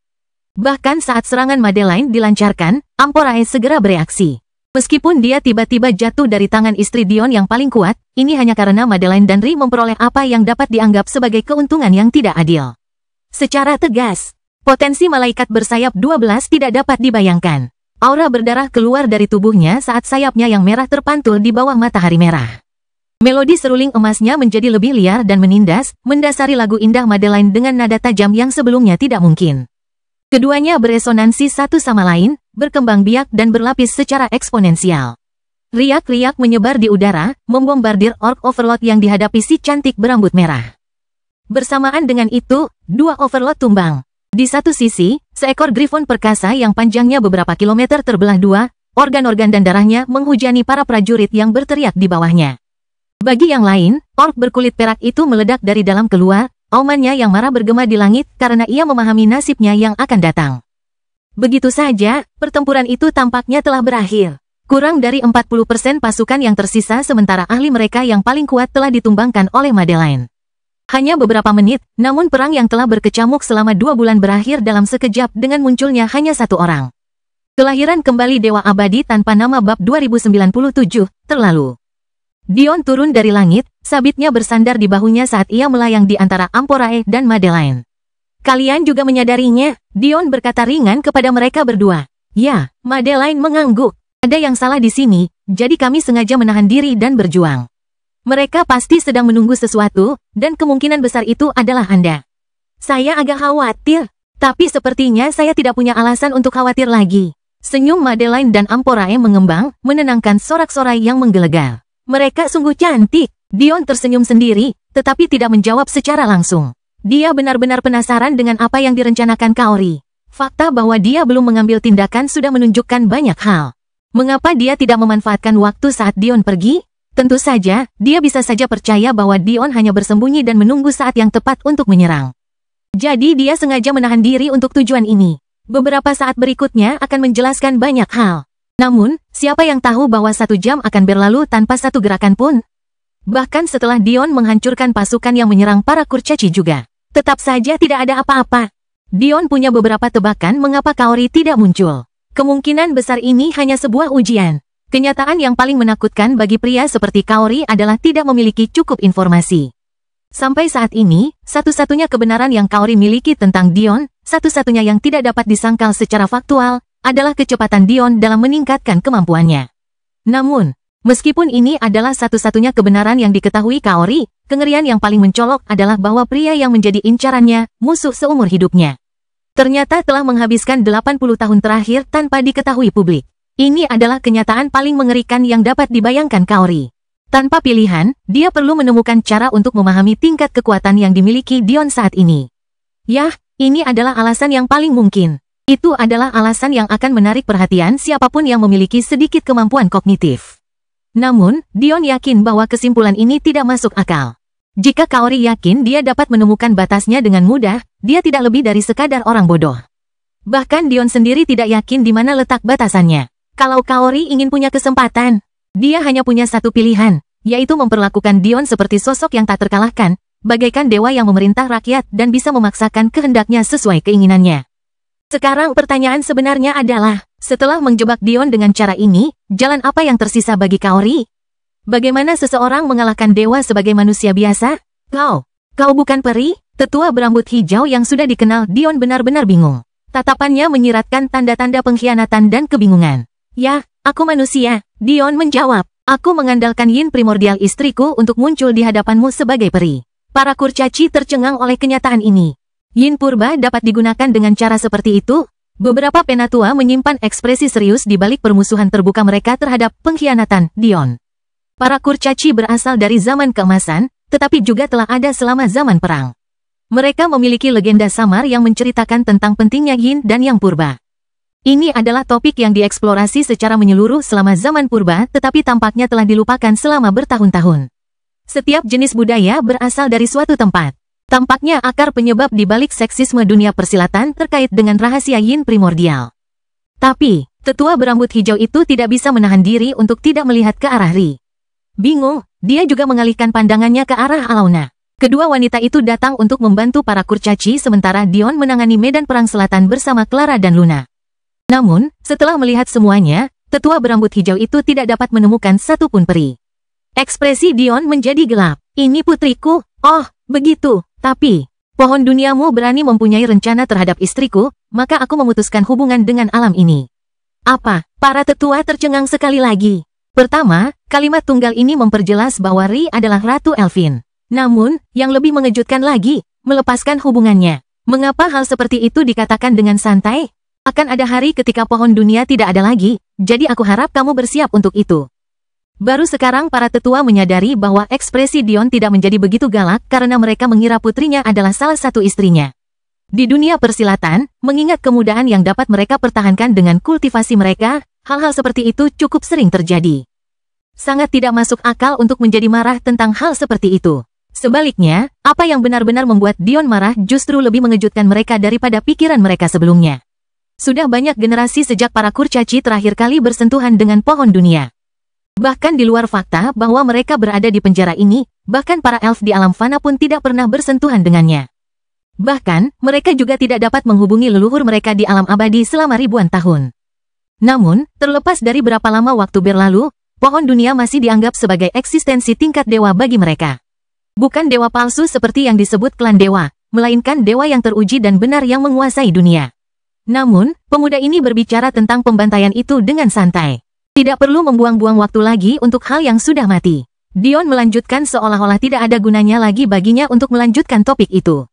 Bahkan saat serangan Madeline dilancarkan, Amporae segera bereaksi. Meskipun dia tiba-tiba jatuh dari tangan istri Dion yang paling kuat, ini hanya karena Madeline dan Ri memperoleh apa yang dapat dianggap sebagai keuntungan yang tidak adil. Secara tegas, potensi malaikat bersayap 12 tidak dapat dibayangkan. Aura berdarah keluar dari tubuhnya saat sayapnya yang merah terpantul di bawah matahari merah. Melodi seruling emasnya menjadi lebih liar dan menindas, mendasari lagu indah Madeline dengan nada tajam yang sebelumnya tidak mungkin. Keduanya beresonansi satu sama lain, berkembang biak dan berlapis secara eksponensial. Riak-riak menyebar di udara, membombardir orc overlord yang dihadapi si cantik berambut merah. Bersamaan dengan itu, dua overlord tumbang. Di satu sisi, seekor griffon perkasa yang panjangnya beberapa kilometer terbelah dua, organ-organ dan darahnya menghujani para prajurit yang berteriak di bawahnya. Bagi yang lain, orc berkulit perak itu meledak dari dalam keluar, aumannya yang marah bergema di langit karena ia memahami nasibnya yang akan datang. Begitu saja, pertempuran itu tampaknya telah berakhir. Kurang dari 40% pasukan yang tersisa sementara ahli mereka yang paling kuat telah ditumbangkan oleh Madeline. Hanya beberapa menit, namun perang yang telah berkecamuk selama 2 bulan berakhir dalam sekejap dengan munculnya hanya satu orang. Kelahiran kembali Dewa Abadi tanpa nama bab 2097, terlalu. Dion turun dari langit, sabitnya bersandar di bahunya saat ia melayang di antara Amporae dan Madeline. Kalian juga menyadarinya, Dion berkata ringan kepada mereka berdua. Ya, Madeline mengangguk. Ada yang salah di sini, jadi kami sengaja menahan diri dan berjuang. Mereka pasti sedang menunggu sesuatu, dan kemungkinan besar itu adalah Anda. Saya agak khawatir, tapi sepertinya saya tidak punya alasan untuk khawatir lagi. Senyum Madeline dan Amporae mengembang, menenangkan sorak-sorai yang menggelegar. Mereka sungguh cantik. Dion tersenyum sendiri, tetapi tidak menjawab secara langsung. Dia benar-benar penasaran dengan apa yang direncanakan Kaori. Fakta bahwa dia belum mengambil tindakan sudah menunjukkan banyak hal. Mengapa dia tidak memanfaatkan waktu saat Dion pergi? Tentu saja, dia bisa saja percaya bahwa Dion hanya bersembunyi dan menunggu saat yang tepat untuk menyerang. Jadi dia sengaja menahan diri untuk tujuan ini. Beberapa saat berikutnya akan menjelaskan banyak hal. Namun, siapa yang tahu bahwa 1 jam akan berlalu tanpa satu gerakan pun? Bahkan setelah Dion menghancurkan pasukan yang menyerang para kurcaci juga. Tetap saja tidak ada apa-apa. Dion punya beberapa tebakan mengapa Kaori tidak muncul. Kemungkinan besar ini hanya sebuah ujian. Kenyataan yang paling menakutkan bagi pria seperti Kaori adalah tidak memiliki cukup informasi. Sampai saat ini, satu-satunya kebenaran yang Kaori miliki tentang Dion, satu-satunya yang tidak dapat disangkal secara faktual, adalah kecepatan Dion dalam meningkatkan kemampuannya. Namun, meskipun ini adalah satu-satunya kebenaran yang diketahui Kaori, kengerian yang paling mencolok adalah bahwa pria yang menjadi incarannya, musuh seumur hidupnya, ternyata telah menghabiskan 80 tahun terakhir tanpa diketahui publik. Ini adalah kenyataan paling mengerikan yang dapat dibayangkan Kaori. Tanpa pilihan, dia perlu menemukan cara untuk memahami tingkat kekuatan yang dimiliki Dion saat ini. Yah, ini adalah alasan yang paling mungkin. Itu adalah alasan yang akan menarik perhatian siapapun yang memiliki sedikit kemampuan kognitif. Namun, Dion yakin bahwa kesimpulan ini tidak masuk akal. Jika Kaori yakin dia dapat menemukan batasnya dengan mudah, dia tidak lebih dari sekadar orang bodoh. Bahkan Dion sendiri tidak yakin di mana letak batasannya. Kalau Kaori ingin punya kesempatan, dia hanya punya satu pilihan, yaitu memperlakukan Dion seperti sosok yang tak terkalahkan, bagaikan dewa yang memerintah rakyat dan bisa memaksakan kehendaknya sesuai keinginannya. Sekarang pertanyaan sebenarnya adalah, setelah menjebak Dion dengan cara ini, jalan apa yang tersisa bagi Kaori? Bagaimana seseorang mengalahkan dewa sebagai manusia biasa? Kau bukan peri? Tetua berambut hijau yang sudah dikenal Dion benar-benar bingung. Tatapannya menyiratkan tanda-tanda pengkhianatan dan kebingungan. Ya, aku manusia, Dion menjawab. Aku mengandalkan yin primordial istriku untuk muncul di hadapanmu sebagai peri. Para kurcaci tercengang oleh kenyataan ini. Yin purba dapat digunakan dengan cara seperti itu? Beberapa penatua menyimpan ekspresi serius di balik permusuhan terbuka mereka terhadap pengkhianatan Dion. Para kurcaci berasal dari zaman keemasan, tetapi juga telah ada selama zaman perang. Mereka memiliki legenda samar yang menceritakan tentang pentingnya yin dan yang purba. Ini adalah topik yang dieksplorasi secara menyeluruh selama zaman purba, tetapi tampaknya telah dilupakan selama bertahun-tahun. Setiap jenis budaya berasal dari suatu tempat. Tampaknya akar penyebab di balik seksisme dunia persilatan terkait dengan rahasia yin primordial. Tapi, tetua berambut hijau itu tidak bisa menahan diri untuk tidak melihat ke arah Ri. Bingung, dia juga mengalihkan pandangannya ke arah Alauna. Kedua wanita itu datang untuk membantu para kurcaci sementara Dion menangani medan perang selatan bersama Clara dan Luna. Namun, setelah melihat semuanya, tetua berambut hijau itu tidak dapat menemukan satupun peri. Ekspresi Dion menjadi gelap. Ini putriku, oh, begitu. Tapi, pohon duniamu berani mempunyai rencana terhadap istriku, maka aku memutuskan hubungan dengan alam ini. Apa? Para tetua tercengang sekali lagi. Pertama, kalimat tunggal ini memperjelas bahwa Ri adalah Ratu Elfin. Namun, yang lebih mengejutkan lagi, melepaskan hubungannya. Mengapa hal seperti itu dikatakan dengan santai? Akan ada hari ketika pohon dunia tidak ada lagi, jadi aku harap kamu bersiap untuk itu. Baru sekarang para tetua menyadari bahwa ekspresi Dion tidak menjadi begitu galak karena mereka mengira putrinya adalah salah satu istrinya. Di dunia persilatan, mengingat kemudahan yang dapat mereka pertahankan dengan kultivasi mereka, hal-hal seperti itu cukup sering terjadi. Sangat tidak masuk akal untuk menjadi marah tentang hal seperti itu. Sebaliknya, apa yang benar-benar membuat Dion marah justru lebih mengejutkan mereka daripada pikiran mereka sebelumnya. Sudah banyak generasi sejak para kurcaci terakhir kali bersentuhan dengan pohon dunia. Bahkan di luar fakta bahwa mereka berada di penjara ini, bahkan para elf di alam fana pun tidak pernah bersentuhan dengannya. Bahkan, mereka juga tidak dapat menghubungi leluhur mereka di alam abadi selama ribuan tahun. Namun, terlepas dari berapa lama waktu berlalu, pohon dunia masih dianggap sebagai eksistensi tingkat dewa bagi mereka. Bukan dewa palsu seperti yang disebut klan dewa, melainkan dewa yang teruji dan benar yang menguasai dunia. Namun, pemuda ini berbicara tentang pembantaian itu dengan santai. Tidak perlu membuang-buang waktu lagi untuk hal yang sudah mati. Dion melanjutkan seolah-olah tidak ada gunanya lagi baginya untuk melanjutkan topik itu.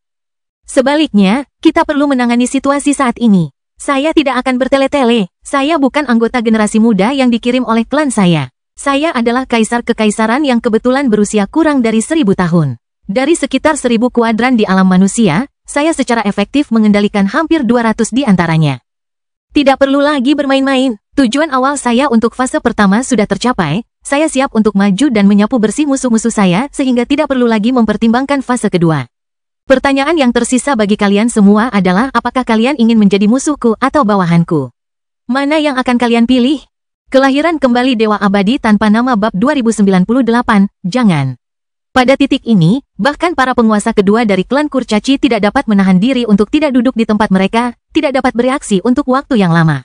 Sebaliknya, kita perlu menangani situasi saat ini. Saya tidak akan bertele-tele. Saya bukan anggota generasi muda yang dikirim oleh klan saya. Saya adalah kaisar kekaisaran yang kebetulan berusia kurang dari 1000 tahun. Dari sekitar 1000 kuadran di alam manusia, saya secara efektif mengendalikan hampir 200 di antaranya. Tidak perlu lagi bermain-main. Tujuan awal saya untuk fase pertama sudah tercapai. Saya siap untuk maju dan menyapu bersih musuh-musuh saya sehingga tidak perlu lagi mempertimbangkan fase kedua. Pertanyaan yang tersisa bagi kalian semua adalah apakah kalian ingin menjadi musuhku atau bawahanku? Mana yang akan kalian pilih? Kelahiran kembali Dewa Abadi tanpa nama bab 2098, jangan. Pada titik ini, bahkan para penguasa kedua dari klan Kurcaci tidak dapat menahan diri untuk tidak duduk di tempat mereka, tidak dapat bereaksi untuk waktu yang lama.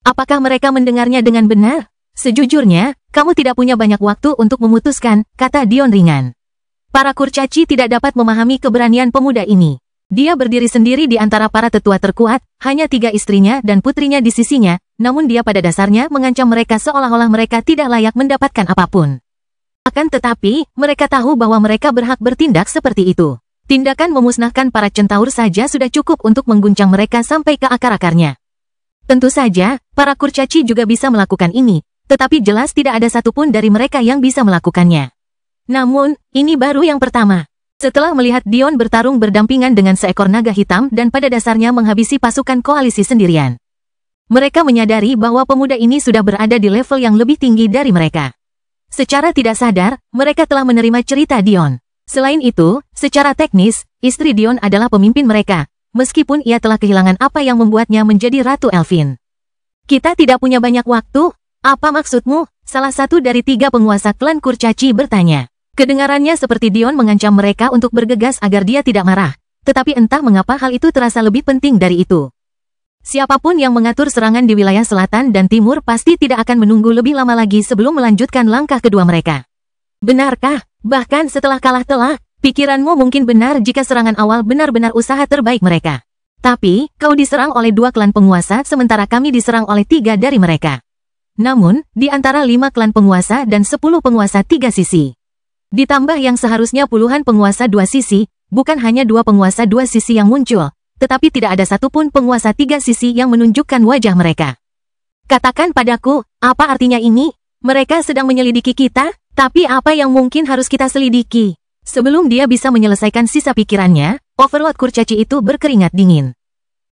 Apakah mereka mendengarnya dengan benar? Sejujurnya, kamu tidak punya banyak waktu untuk memutuskan, kata Dion ringan. Para Kurcaci tidak dapat memahami keberanian pemuda ini. Dia berdiri sendiri di antara para tetua terkuat, hanya 3 istrinya dan putrinya di sisinya, namun dia pada dasarnya mengancam mereka seolah-olah mereka tidak layak mendapatkan apapun. Akan tetapi, mereka tahu bahwa mereka berhak bertindak seperti itu. Tindakan memusnahkan para centaur saja sudah cukup untuk mengguncang mereka sampai ke akar-akarnya. Tentu saja, para Kurcaci juga bisa melakukan ini, tetapi jelas tidak ada satupun dari mereka yang bisa melakukannya. Namun, ini baru yang pertama. Setelah melihat Dion bertarung berdampingan dengan seekor naga hitam dan pada dasarnya menghabisi pasukan koalisi sendirian. Mereka menyadari bahwa pemuda ini sudah berada di level yang lebih tinggi dari mereka. Secara tidak sadar, mereka telah menerima cerita Dion. Selain itu, secara teknis, istri Dion adalah pemimpin mereka, meskipun ia telah kehilangan apa yang membuatnya menjadi Ratu Elfin. Kita tidak punya banyak waktu? Apa maksudmu? Salah satu dari 3 penguasa klan Kurcaci bertanya. Kedengarannya seperti Dion mengancam mereka untuk bergegas agar dia tidak marah, tetapi entah mengapa hal itu terasa lebih penting dari itu. Siapapun yang mengatur serangan di wilayah selatan dan timur pasti tidak akan menunggu lebih lama lagi sebelum melanjutkan langkah kedua mereka. Benarkah? Bahkan setelah kalah telak, pikiranmu mungkin benar jika serangan awal benar-benar usaha terbaik mereka. Tapi, kau diserang oleh 2 klan penguasa sementara kami diserang oleh 3 dari mereka. Namun, di antara 5 klan penguasa dan 10 penguasa 3 sisi. Ditambah yang seharusnya puluhan penguasa 2 sisi, bukan hanya 2 penguasa 2 sisi yang muncul, tetapi tidak ada satupun penguasa 3 sisi yang menunjukkan wajah mereka. Katakan padaku, apa artinya ini? Mereka sedang menyelidiki kita, tapi apa yang mungkin harus kita selidiki? Sebelum dia bisa menyelesaikan sisa pikirannya, Overlord Kurcaci itu berkeringat dingin.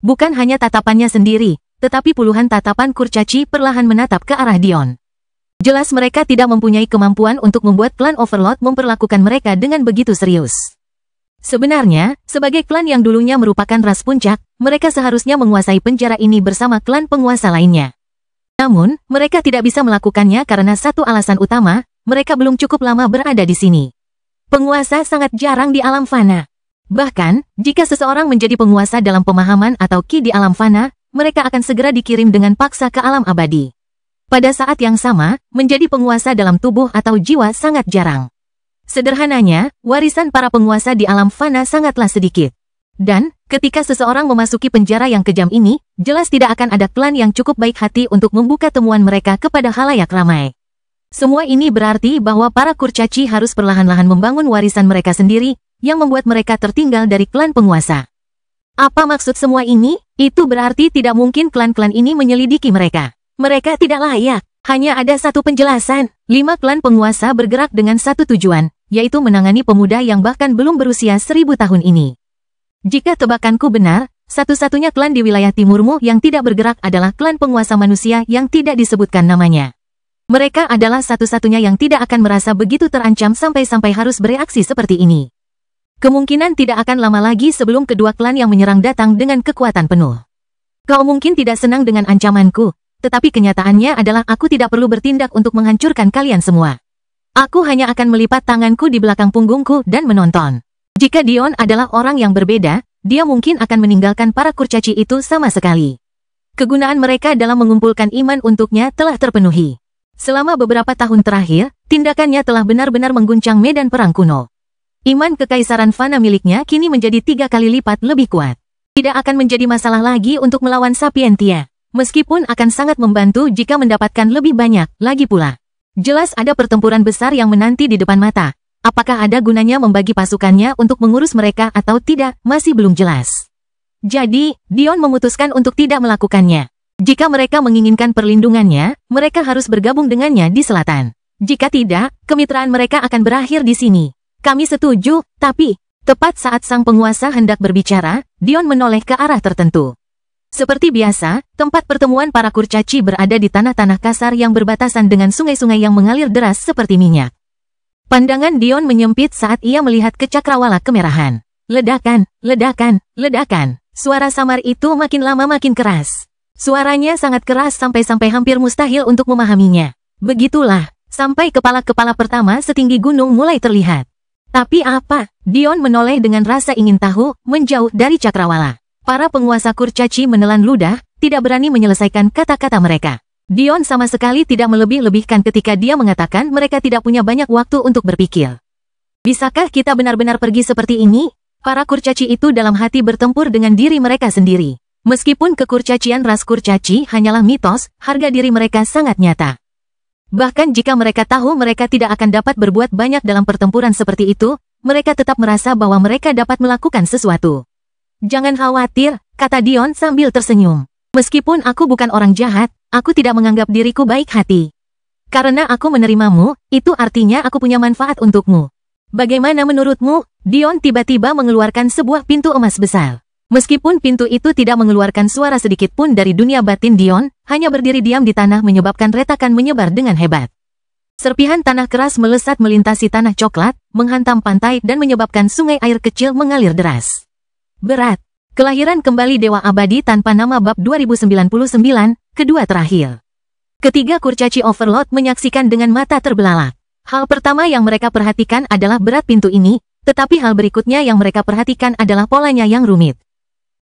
Bukan hanya tatapannya sendiri, tetapi puluhan tatapan Kurcaci perlahan menatap ke arah Dion. Jelas mereka tidak mempunyai kemampuan untuk membuat klan Overlord memperlakukan mereka dengan begitu serius. Sebenarnya, sebagai klan yang dulunya merupakan ras puncak, mereka seharusnya menguasai penjara ini bersama klan penguasa lainnya. Namun, mereka tidak bisa melakukannya karena satu alasan utama, mereka belum cukup lama berada di sini. Penguasa sangat jarang di alam fana. Bahkan, jika seseorang menjadi penguasa dalam pemahaman atau ki di alam fana, mereka akan segera dikirim dengan paksa ke alam abadi. Pada saat yang sama, menjadi penguasa dalam tubuh atau jiwa sangat jarang. Sederhananya, warisan para penguasa di alam fana sangatlah sedikit. Dan, ketika seseorang memasuki penjara yang kejam ini, jelas tidak akan ada klan yang cukup baik hati untuk membuka temuan mereka kepada halayak ramai. Semua ini berarti bahwa para kurcaci harus perlahan-lahan membangun warisan mereka sendiri, yang membuat mereka tertinggal dari klan penguasa. Apa maksud semua ini? Itu berarti tidak mungkin klan-klan ini menyelidiki mereka. Mereka tidak layak. Hanya ada satu penjelasan. 5 klan penguasa bergerak dengan satu tujuan, yaitu menangani pemuda yang bahkan belum berusia 1000 tahun ini. Jika tebakanku benar, satu-satunya klan di wilayah timurmu yang tidak bergerak adalah klan penguasa manusia yang tidak disebutkan namanya. Mereka adalah satu-satunya yang tidak akan merasa begitu terancam sampai-sampai harus bereaksi seperti ini. Kemungkinan tidak akan lama lagi sebelum kedua klan yang menyerang datang dengan kekuatan penuh. Kau mungkin tidak senang dengan ancamanku, tetapi kenyataannya adalah aku tidak perlu bertindak untuk menghancurkan kalian semua. Aku hanya akan melipat tanganku di belakang punggungku dan menonton. Jika Dion adalah orang yang berbeda, dia mungkin akan meninggalkan para kurcaci itu sama sekali. Kegunaan mereka dalam mengumpulkan iman untuknya telah terpenuhi. Selama beberapa tahun terakhir, tindakannya telah benar-benar mengguncang medan perang kuno. Iman kekaisaran fana miliknya kini menjadi 3 kali lipat lebih kuat. Tidak akan menjadi masalah lagi untuk melawan Sapientia. Meskipun akan sangat membantu jika mendapatkan lebih banyak, lagi pula. Jelas ada pertempuran besar yang menanti di depan mata. Apakah ada gunanya membagi pasukannya untuk mengurus mereka atau tidak, masih belum jelas. Jadi, Dion memutuskan untuk tidak melakukannya. Jika mereka menginginkan perlindungannya, mereka harus bergabung dengannya di selatan. Jika tidak, kemitraan mereka akan berakhir di sini. Kami setuju, tapi tepat saat sang penguasa hendak berbicara, Dion menoleh ke arah tertentu. Seperti biasa, tempat pertemuan para kurcaci berada di tanah-tanah kasar yang berbatasan dengan sungai-sungai yang mengalir deras seperti minyak. Pandangan Dion menyempit saat ia melihat ke cakrawala kemerahan. Ledakan, ledakan, ledakan. Suara samar itu makin lama makin keras. Suaranya sangat keras sampai-sampai hampir mustahil untuk memahaminya. Begitulah, sampai kepala-kepala pertama setinggi gunung mulai terlihat. Tapi apa? Dion menoleh dengan rasa ingin tahu, menjauh dari cakrawala. Para penguasa kurcaci menelan ludah, tidak berani menyelesaikan kata-kata mereka. Dion sama sekali tidak melebih-lebihkan ketika dia mengatakan mereka tidak punya banyak waktu untuk berpikir. Bisakah kita benar-benar pergi seperti ini? Para kurcaci itu dalam hati bertempur dengan diri mereka sendiri. Meskipun kekurcacian ras kurcaci hanyalah mitos, harga diri mereka sangat nyata. Bahkan jika mereka tahu mereka tidak akan dapat berbuat banyak dalam pertempuran seperti itu, mereka tetap merasa bahwa mereka dapat melakukan sesuatu. Jangan khawatir, kata Dion sambil tersenyum. Meskipun aku bukan orang jahat, aku tidak menganggap diriku baik hati. Karena aku menerimamu, itu artinya aku punya manfaat untukmu. Bagaimana menurutmu? Dion tiba-tiba mengeluarkan sebuah pintu emas besar. Meskipun pintu itu tidak mengeluarkan suara sedikit pun dari dunia batin Dion, hanya berdiri diam di tanah menyebabkan retakan menyebar dengan hebat. Serpihan tanah keras melesat melintasi tanah coklat, menghantam pantai dan menyebabkan sungai air kecil mengalir deras. Berat. Kelahiran kembali Dewa Abadi tanpa nama bab 2099, kedua terakhir. Ketiga kurcaci Overlord menyaksikan dengan mata terbelalak. Hal pertama yang mereka perhatikan adalah berat pintu ini, tetapi hal berikutnya yang mereka perhatikan adalah polanya yang rumit.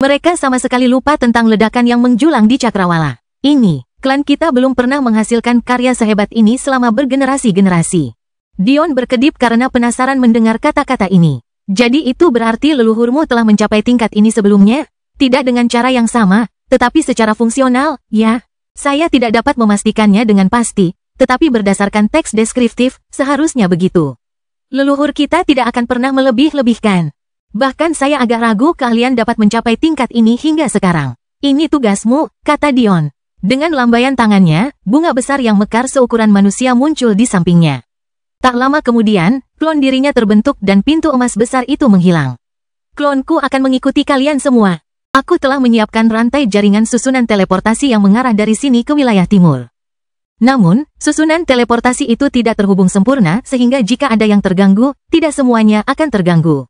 Mereka sama sekali lupa tentang ledakan yang menjulang di cakrawala. Ini, klan kita belum pernah menghasilkan karya sehebat ini selama bergenerasi-generasi. Dion berkedip karena penasaran mendengar kata-kata ini. Jadi itu berarti leluhurmu telah mencapai tingkat ini sebelumnya? Tidak dengan cara yang sama, tetapi secara fungsional, ya. Saya tidak dapat memastikannya dengan pasti, tetapi berdasarkan teks deskriptif, seharusnya begitu. Leluhur kita tidak akan pernah melebih-lebihkan. Bahkan saya agak ragu kalian dapat mencapai tingkat ini hingga sekarang. Ini tugasmu, kata Dion. Dengan lambaian tangannya, bunga besar yang mekar seukuran manusia muncul di sampingnya. Tak lama kemudian, klon dirinya terbentuk dan pintu emas besar itu menghilang. Klonku akan mengikuti kalian semua. Aku telah menyiapkan rantai jaringan susunan teleportasi yang mengarah dari sini ke wilayah timur. Namun, susunan teleportasi itu tidak terhubung sempurna sehingga jika ada yang terganggu, tidak semuanya akan terganggu.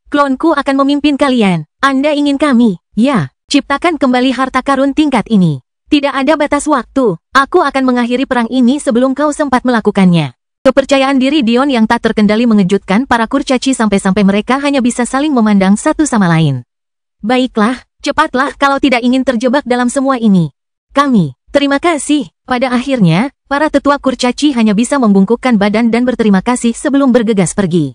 Klonku akan memimpin kalian. Anda ingin kami? Ya, ciptakan kembali harta karun tingkat ini. Tidak ada batas waktu. Aku akan mengakhiri perang ini sebelum kau sempat melakukannya. Kepercayaan diri Dion yang tak terkendali mengejutkan para kurcaci sampai-sampai mereka hanya bisa saling memandang satu sama lain. Baiklah, cepatlah kalau tidak ingin terjebak dalam semua ini. Kami, terima kasih. Pada akhirnya, para tetua kurcaci hanya bisa membungkukkan badan dan berterima kasih sebelum bergegas pergi.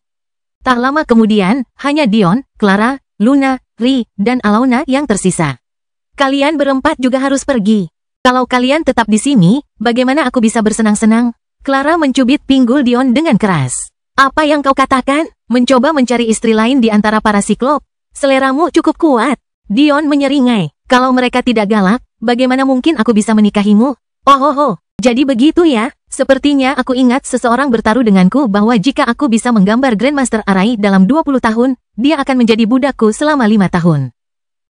Tak lama kemudian, hanya Dion, Clara, Luna, Ri, dan Alauna yang tersisa. Kalian berempat juga harus pergi. Kalau kalian tetap di sini, bagaimana aku bisa bersenang-senang? Clara mencubit pinggul Dion dengan keras. Apa yang kau katakan? Mencoba mencari istri lain di antara para siklop? Seleramu cukup kuat. Dion menyeringai. Kalau mereka tidak galak, bagaimana mungkin aku bisa menikahimu? Oh, jadi begitu ya? Sepertinya aku ingat seseorang bertaruh denganku bahwa jika aku bisa menggambar Grandmaster Arai dalam 20 tahun, dia akan menjadi budakku selama 5 tahun.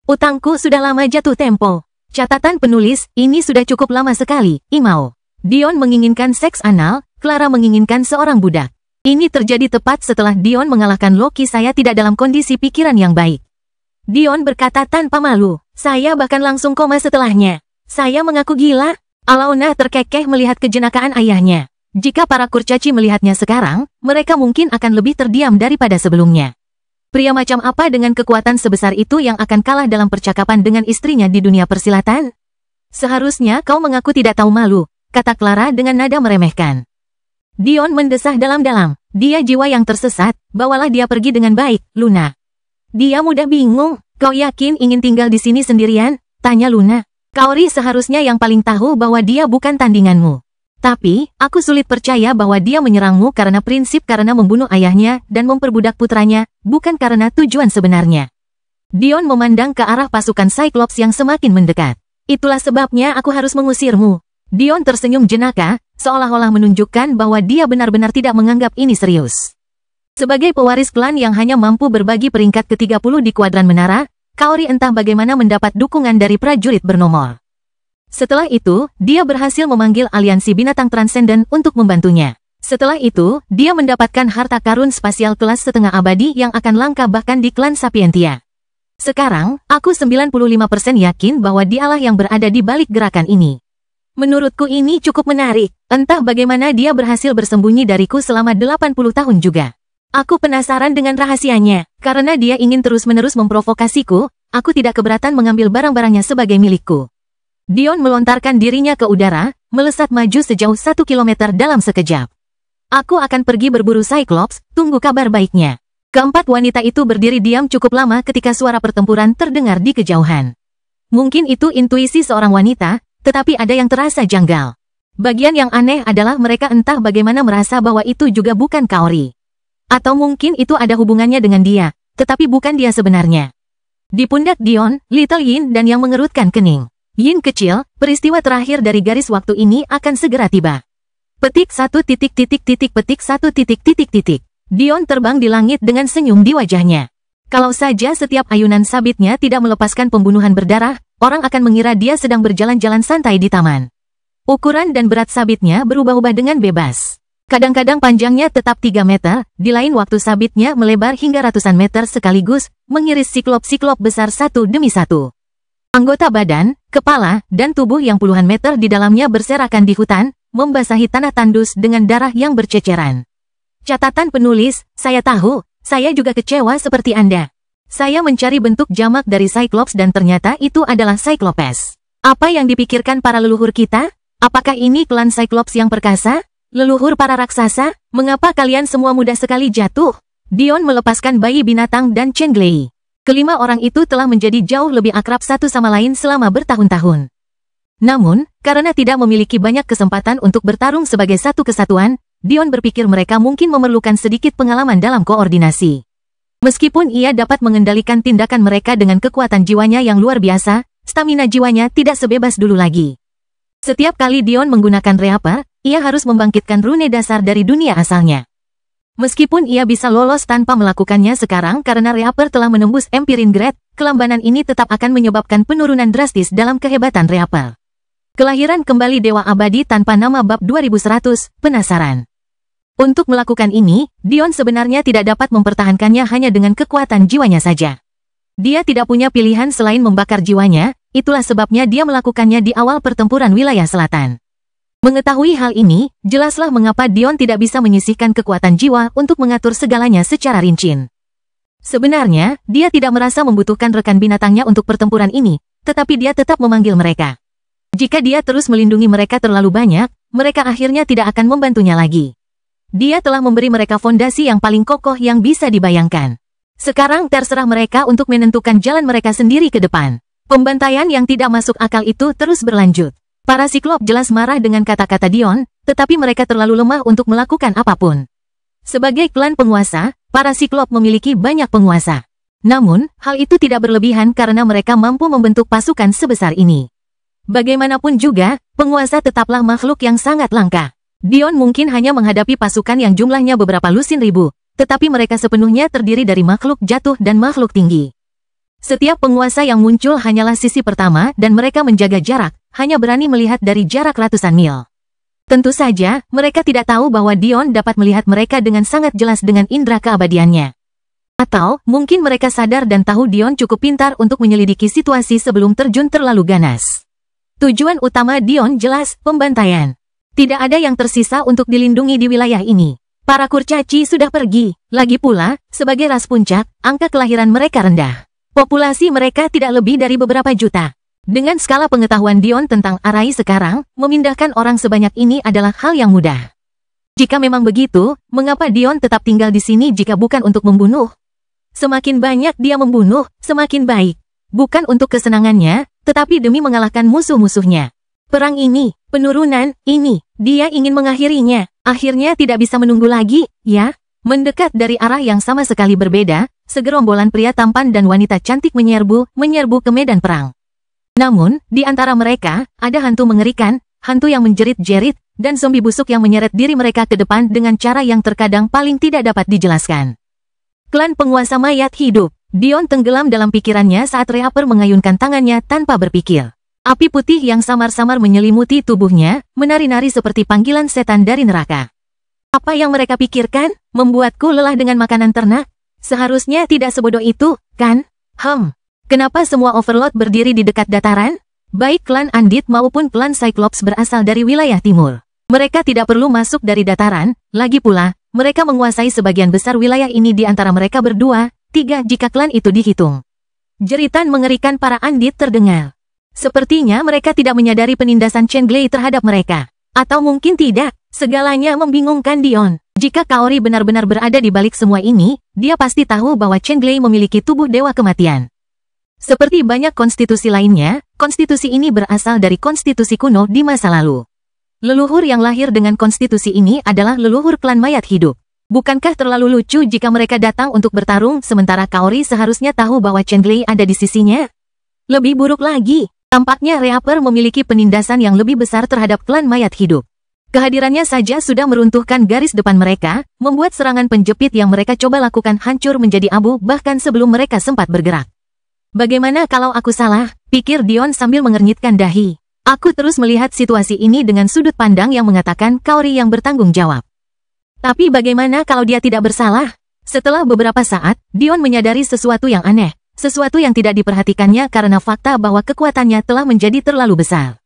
Utangku sudah lama jatuh tempo. Catatan penulis, ini sudah cukup lama sekali, Imao. Dion menginginkan seks anal, Clara menginginkan seorang budak. Ini terjadi tepat setelah Dion mengalahkan Loki. Saya tidak dalam kondisi pikiran yang baik. Dion berkata tanpa malu. Saya bahkan langsung koma setelahnya. Saya mengaku gila. Alauna terkekeh melihat kejenakaan ayahnya. Jika para kurcaci melihatnya sekarang, mereka mungkin akan lebih terdiam daripada sebelumnya. Pria macam apa dengan kekuatan sebesar itu yang akan kalah dalam percakapan dengan istrinya di dunia persilatan? Seharusnya kau mengaku tidak tahu malu, kata Clara dengan nada meremehkan. Dion mendesah dalam-dalam. Dia jiwa yang tersesat, bawalah dia pergi dengan baik, Luna. Dia mudah bingung. Kau yakin ingin tinggal di sini sendirian? Tanya Luna. Kaori seharusnya yang paling tahu bahwa dia bukan tandinganmu. Tapi, aku sulit percaya bahwa dia menyerangmu karena membunuh ayahnya dan memperbudak putranya, bukan karena tujuan sebenarnya. Dion memandang ke arah pasukan Cyclops yang semakin mendekat. Itulah sebabnya aku harus mengusirmu. Dion tersenyum jenaka, seolah-olah menunjukkan bahwa dia benar-benar tidak menganggap ini serius. Sebagai pewaris klan yang hanya mampu berbagi peringkat ke-30 di kuadran menara, Kaori entah bagaimana mendapat dukungan dari prajurit bernomor. Setelah itu, dia berhasil memanggil aliansi binatang transenden untuk membantunya. Setelah itu, dia mendapatkan harta karun spasial kelas setengah abadi yang akan langka bahkan di klan Sapientia. Sekarang, aku 95% yakin bahwa dialah yang berada di balik gerakan ini. Menurutku ini cukup menarik. Entah bagaimana dia berhasil bersembunyi dariku selama 80 tahun juga. Aku penasaran dengan rahasianya. Karena dia ingin terus-menerus memprovokasiku, aku tidak keberatan mengambil barang-barangnya sebagai milikku. Dion melontarkan dirinya ke udara, melesat maju sejauh 1 kilometer dalam sekejap. Aku akan pergi berburu Cyclops, tunggu kabar baiknya. Keempat wanita itu berdiri diam cukup lama ketika suara pertempuran terdengar di kejauhan. Mungkin itu intuisi seorang wanita, tetapi ada yang terasa janggal. Bagian yang aneh adalah mereka entah bagaimana merasa bahwa itu juga bukan Kaori. Atau mungkin itu ada hubungannya dengan dia, tetapi bukan dia sebenarnya. Di pundak Dion, Little Yin dan yang mengerutkan kening. Yin kecil, peristiwa terakhir dari garis waktu ini akan segera tiba. Petik 1 titik. Dion terbang di langit dengan senyum di wajahnya. Kalau saja setiap ayunan sabitnya tidak melepaskan pembunuhan berdarah, orang akan mengira dia sedang berjalan-jalan santai di taman. Ukuran dan berat sabitnya berubah-ubah dengan bebas. Kadang-kadang panjangnya tetap 3 meter, di lain waktu sabitnya melebar hingga ratusan meter sekaligus, mengiris siklop-siklop besar satu demi satu. Anggota badan, kepala, dan tubuh yang puluhan meter di dalamnya berserakan di hutan, membasahi tanah tandus dengan darah yang berceceran. Catatan penulis, saya tahu, saya juga kecewa seperti Anda. Saya mencari bentuk jamak dari Cyclops dan ternyata itu adalah Cyclopes. Apa yang dipikirkan para leluhur kita? Apakah ini klan Cyclops yang perkasa? Leluhur para raksasa? Mengapa kalian semua mudah sekali jatuh? Dion melepaskan bayi binatang dan Chenglei. Kelima orang itu telah menjadi jauh lebih akrab satu sama lain selama bertahun-tahun. Namun, karena tidak memiliki banyak kesempatan untuk bertarung sebagai satu kesatuan, Dion berpikir mereka mungkin memerlukan sedikit pengalaman dalam koordinasi. Meskipun ia dapat mengendalikan tindakan mereka dengan kekuatan jiwanya yang luar biasa, stamina jiwanya tidak sebebas dulu lagi. Setiap kali Dion menggunakan Reaper, ia harus membangkitkan rune dasar dari dunia asalnya. Meskipun ia bisa lolos tanpa melakukannya sekarang karena Reaper telah menembus Empyrean Grade, kelambanan ini tetap akan menyebabkan penurunan drastis dalam kehebatan Reaper. Kelahiran kembali Dewa Abadi tanpa nama bab 2100, penasaran. Untuk melakukan ini, Dion sebenarnya tidak dapat mempertahankannya hanya dengan kekuatan jiwanya saja. Dia tidak punya pilihan selain membakar jiwanya, itulah sebabnya dia melakukannya di awal pertempuran wilayah selatan. Mengetahui hal ini, jelaslah mengapa Dion tidak bisa menyisihkan kekuatan jiwa untuk mengatur segalanya secara rinci. Sebenarnya, dia tidak merasa membutuhkan rekan binatangnya untuk pertempuran ini, tetapi dia tetap memanggil mereka. Jika dia terus melindungi mereka terlalu banyak, mereka akhirnya tidak akan membantunya lagi. Dia telah memberi mereka fondasi yang paling kokoh yang bisa dibayangkan. Sekarang terserah mereka untuk menentukan jalan mereka sendiri ke depan. Pembantaian yang tidak masuk akal itu terus berlanjut. Para Siklop jelas marah dengan kata-kata Dion, tetapi mereka terlalu lemah untuk melakukan apapun. Sebagai klan penguasa, para Siklop memiliki banyak penguasa. Namun, hal itu tidak berlebihan karena mereka mampu membentuk pasukan sebesar ini. Bagaimanapun juga, penguasa tetaplah makhluk yang sangat langka. Dion mungkin hanya menghadapi pasukan yang jumlahnya beberapa lusin ribu, tetapi mereka sepenuhnya terdiri dari makhluk jatuh dan makhluk tinggi. Setiap penguasa yang muncul hanyalah sisi pertama dan mereka menjaga jarak, hanya berani melihat dari jarak ratusan mil. Tentu saja, mereka tidak tahu bahwa Dion dapat melihat mereka dengan sangat jelas dengan indera keabadiannya. Atau, mungkin mereka sadar dan tahu Dion cukup pintar untuk menyelidiki situasi sebelum terjun terlalu ganas. Tujuan utama Dion jelas, pembantaian. Tidak ada yang tersisa untuk dilindungi di wilayah ini. Para kurcaci sudah pergi. Lagi pula, sebagai ras puncak, angka kelahiran mereka rendah. Populasi mereka tidak lebih dari beberapa juta. Dengan skala pengetahuan Dion tentang Arai sekarang, memindahkan orang sebanyak ini adalah hal yang mudah. Jika memang begitu, mengapa Dion tetap tinggal di sini jika bukan untuk membunuh? Semakin banyak dia membunuh, semakin baik. Bukan untuk kesenangannya, tetapi demi mengalahkan musuh-musuhnya. Perang ini, penurunan, ini, dia ingin mengakhirinya. Akhirnya tidak bisa menunggu lagi, ya? Mendekat dari arah yang sama sekali berbeda, segerombolan pria tampan dan wanita cantik menyerbu ke medan perang. Namun, di antara mereka, ada hantu mengerikan, hantu yang menjerit-jerit, dan zombie busuk yang menyeret diri mereka ke depan dengan cara yang terkadang paling tidak dapat dijelaskan. Klan penguasa mayat hidup. Dion tenggelam dalam pikirannya saat Reaper mengayunkan tangannya tanpa berpikir. Api putih yang samar-samar menyelimuti tubuhnya, menari-nari seperti panggilan setan dari neraka. Apa yang mereka pikirkan? Membuatku lelah dengan makanan ternak? Seharusnya tidak sebodoh itu, kan? Kenapa semua Overlord berdiri di dekat dataran? Baik klan Andit maupun klan Cyclops berasal dari wilayah timur. Mereka tidak perlu masuk dari dataran, lagi pula, mereka menguasai sebagian besar wilayah ini di antara mereka berdua, 3 jika klan itu dihitung. Jeritan mengerikan para Andit terdengar. Sepertinya mereka tidak menyadari penindasan Chenglei terhadap mereka. Atau mungkin tidak, segalanya membingungkan Dion. Jika Kaori benar-benar berada di balik semua ini, dia pasti tahu bahwa Chenglei memiliki tubuh dewa kematian. Seperti banyak konstitusi lainnya, konstitusi ini berasal dari konstitusi kuno di masa lalu. Leluhur yang lahir dengan konstitusi ini adalah leluhur klan mayat hidup. Bukankah terlalu lucu jika mereka datang untuk bertarung sementara Kaori seharusnya tahu bahwa Chenglei ada di sisinya? Lebih buruk lagi, tampaknya Reaper memiliki penindasan yang lebih besar terhadap klan mayat hidup. Kehadirannya saja sudah meruntuhkan garis depan mereka, membuat serangan penjepit yang mereka coba lakukan hancur menjadi abu bahkan sebelum mereka sempat bergerak. Bagaimana kalau aku salah, pikir Dion sambil mengernyitkan dahi. Aku terus melihat situasi ini dengan sudut pandang yang mengatakan Kaori yang bertanggung jawab. Tapi bagaimana kalau dia tidak bersalah? Setelah beberapa saat, Dion menyadari sesuatu yang aneh, sesuatu yang tidak diperhatikannya karena fakta bahwa kekuatannya telah menjadi terlalu besar.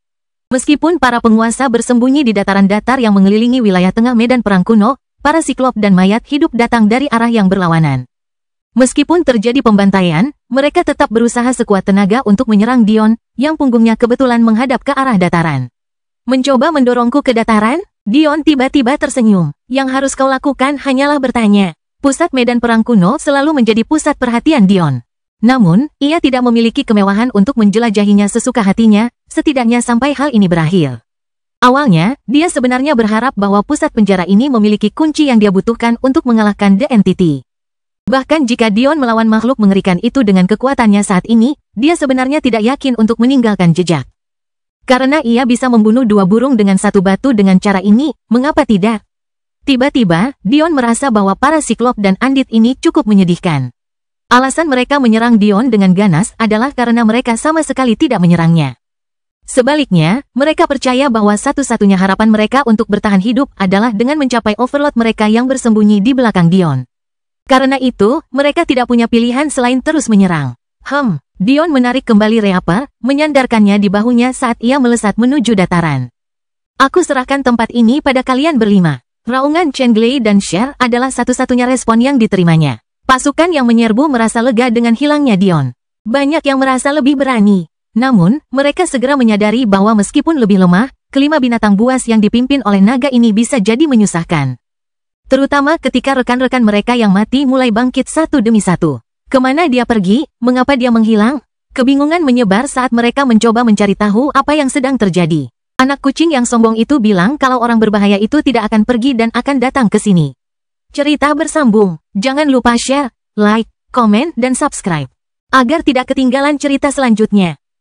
Meskipun para penguasa bersembunyi di dataran datar yang mengelilingi wilayah tengah medan perang kuno, para Siklop dan mayat hidup datang dari arah yang berlawanan. Meskipun terjadi pembantaian, mereka tetap berusaha sekuat tenaga untuk menyerang Dion, yang punggungnya kebetulan menghadap ke arah dataran. Mencoba mendorongku ke dataran? Dion tiba-tiba tersenyum. Yang harus kau lakukan hanyalah bertanya. Pusat medan perang kuno selalu menjadi pusat perhatian Dion. Namun, ia tidak memiliki kemewahan untuk menjelajahinya sesuka hatinya, setidaknya sampai hal ini berakhir. Awalnya, dia sebenarnya berharap bahwa pusat penjara ini memiliki kunci yang dia butuhkan untuk mengalahkan The Entity. Bahkan jika Dion melawan makhluk mengerikan itu dengan kekuatannya saat ini, dia sebenarnya tidak yakin untuk meninggalkan jejak. Karena ia bisa membunuh 2 burung dengan 1 batu dengan cara ini, mengapa tidak? Tiba-tiba, Dion merasa bahwa para Siklop dan Andit ini cukup menyedihkan. Alasan mereka menyerang Dion dengan ganas adalah karena mereka sama sekali tidak menyerangnya. Sebaliknya, mereka percaya bahwa satu-satunya harapan mereka untuk bertahan hidup adalah dengan mencapai Overlord mereka yang bersembunyi di belakang Dion. Karena itu, mereka tidak punya pilihan selain terus menyerang. Dion menarik kembali Reaper, menyandarkannya di bahunya saat ia melesat menuju dataran. Aku serahkan tempat ini pada kalian berlima. Raungan Chenglei dan Cher adalah satu-satunya respon yang diterimanya. Pasukan yang menyerbu merasa lega dengan hilangnya Dion. Banyak yang merasa lebih berani. Namun, mereka segera menyadari bahwa meskipun lebih lemah, kelima binatang buas yang dipimpin oleh naga ini bisa jadi menyusahkan. Terutama ketika rekan-rekan mereka yang mati mulai bangkit satu demi satu. Kemana dia pergi? Mengapa dia menghilang? Kebingungan menyebar saat mereka mencoba mencari tahu apa yang sedang terjadi. Anak kucing yang sombong itu bilang kalau orang berbahaya itu tidak akan pergi dan akan datang ke sini. Cerita bersambung. Jangan lupa share, like, komen, dan subscribe. Agar tidak ketinggalan cerita selanjutnya.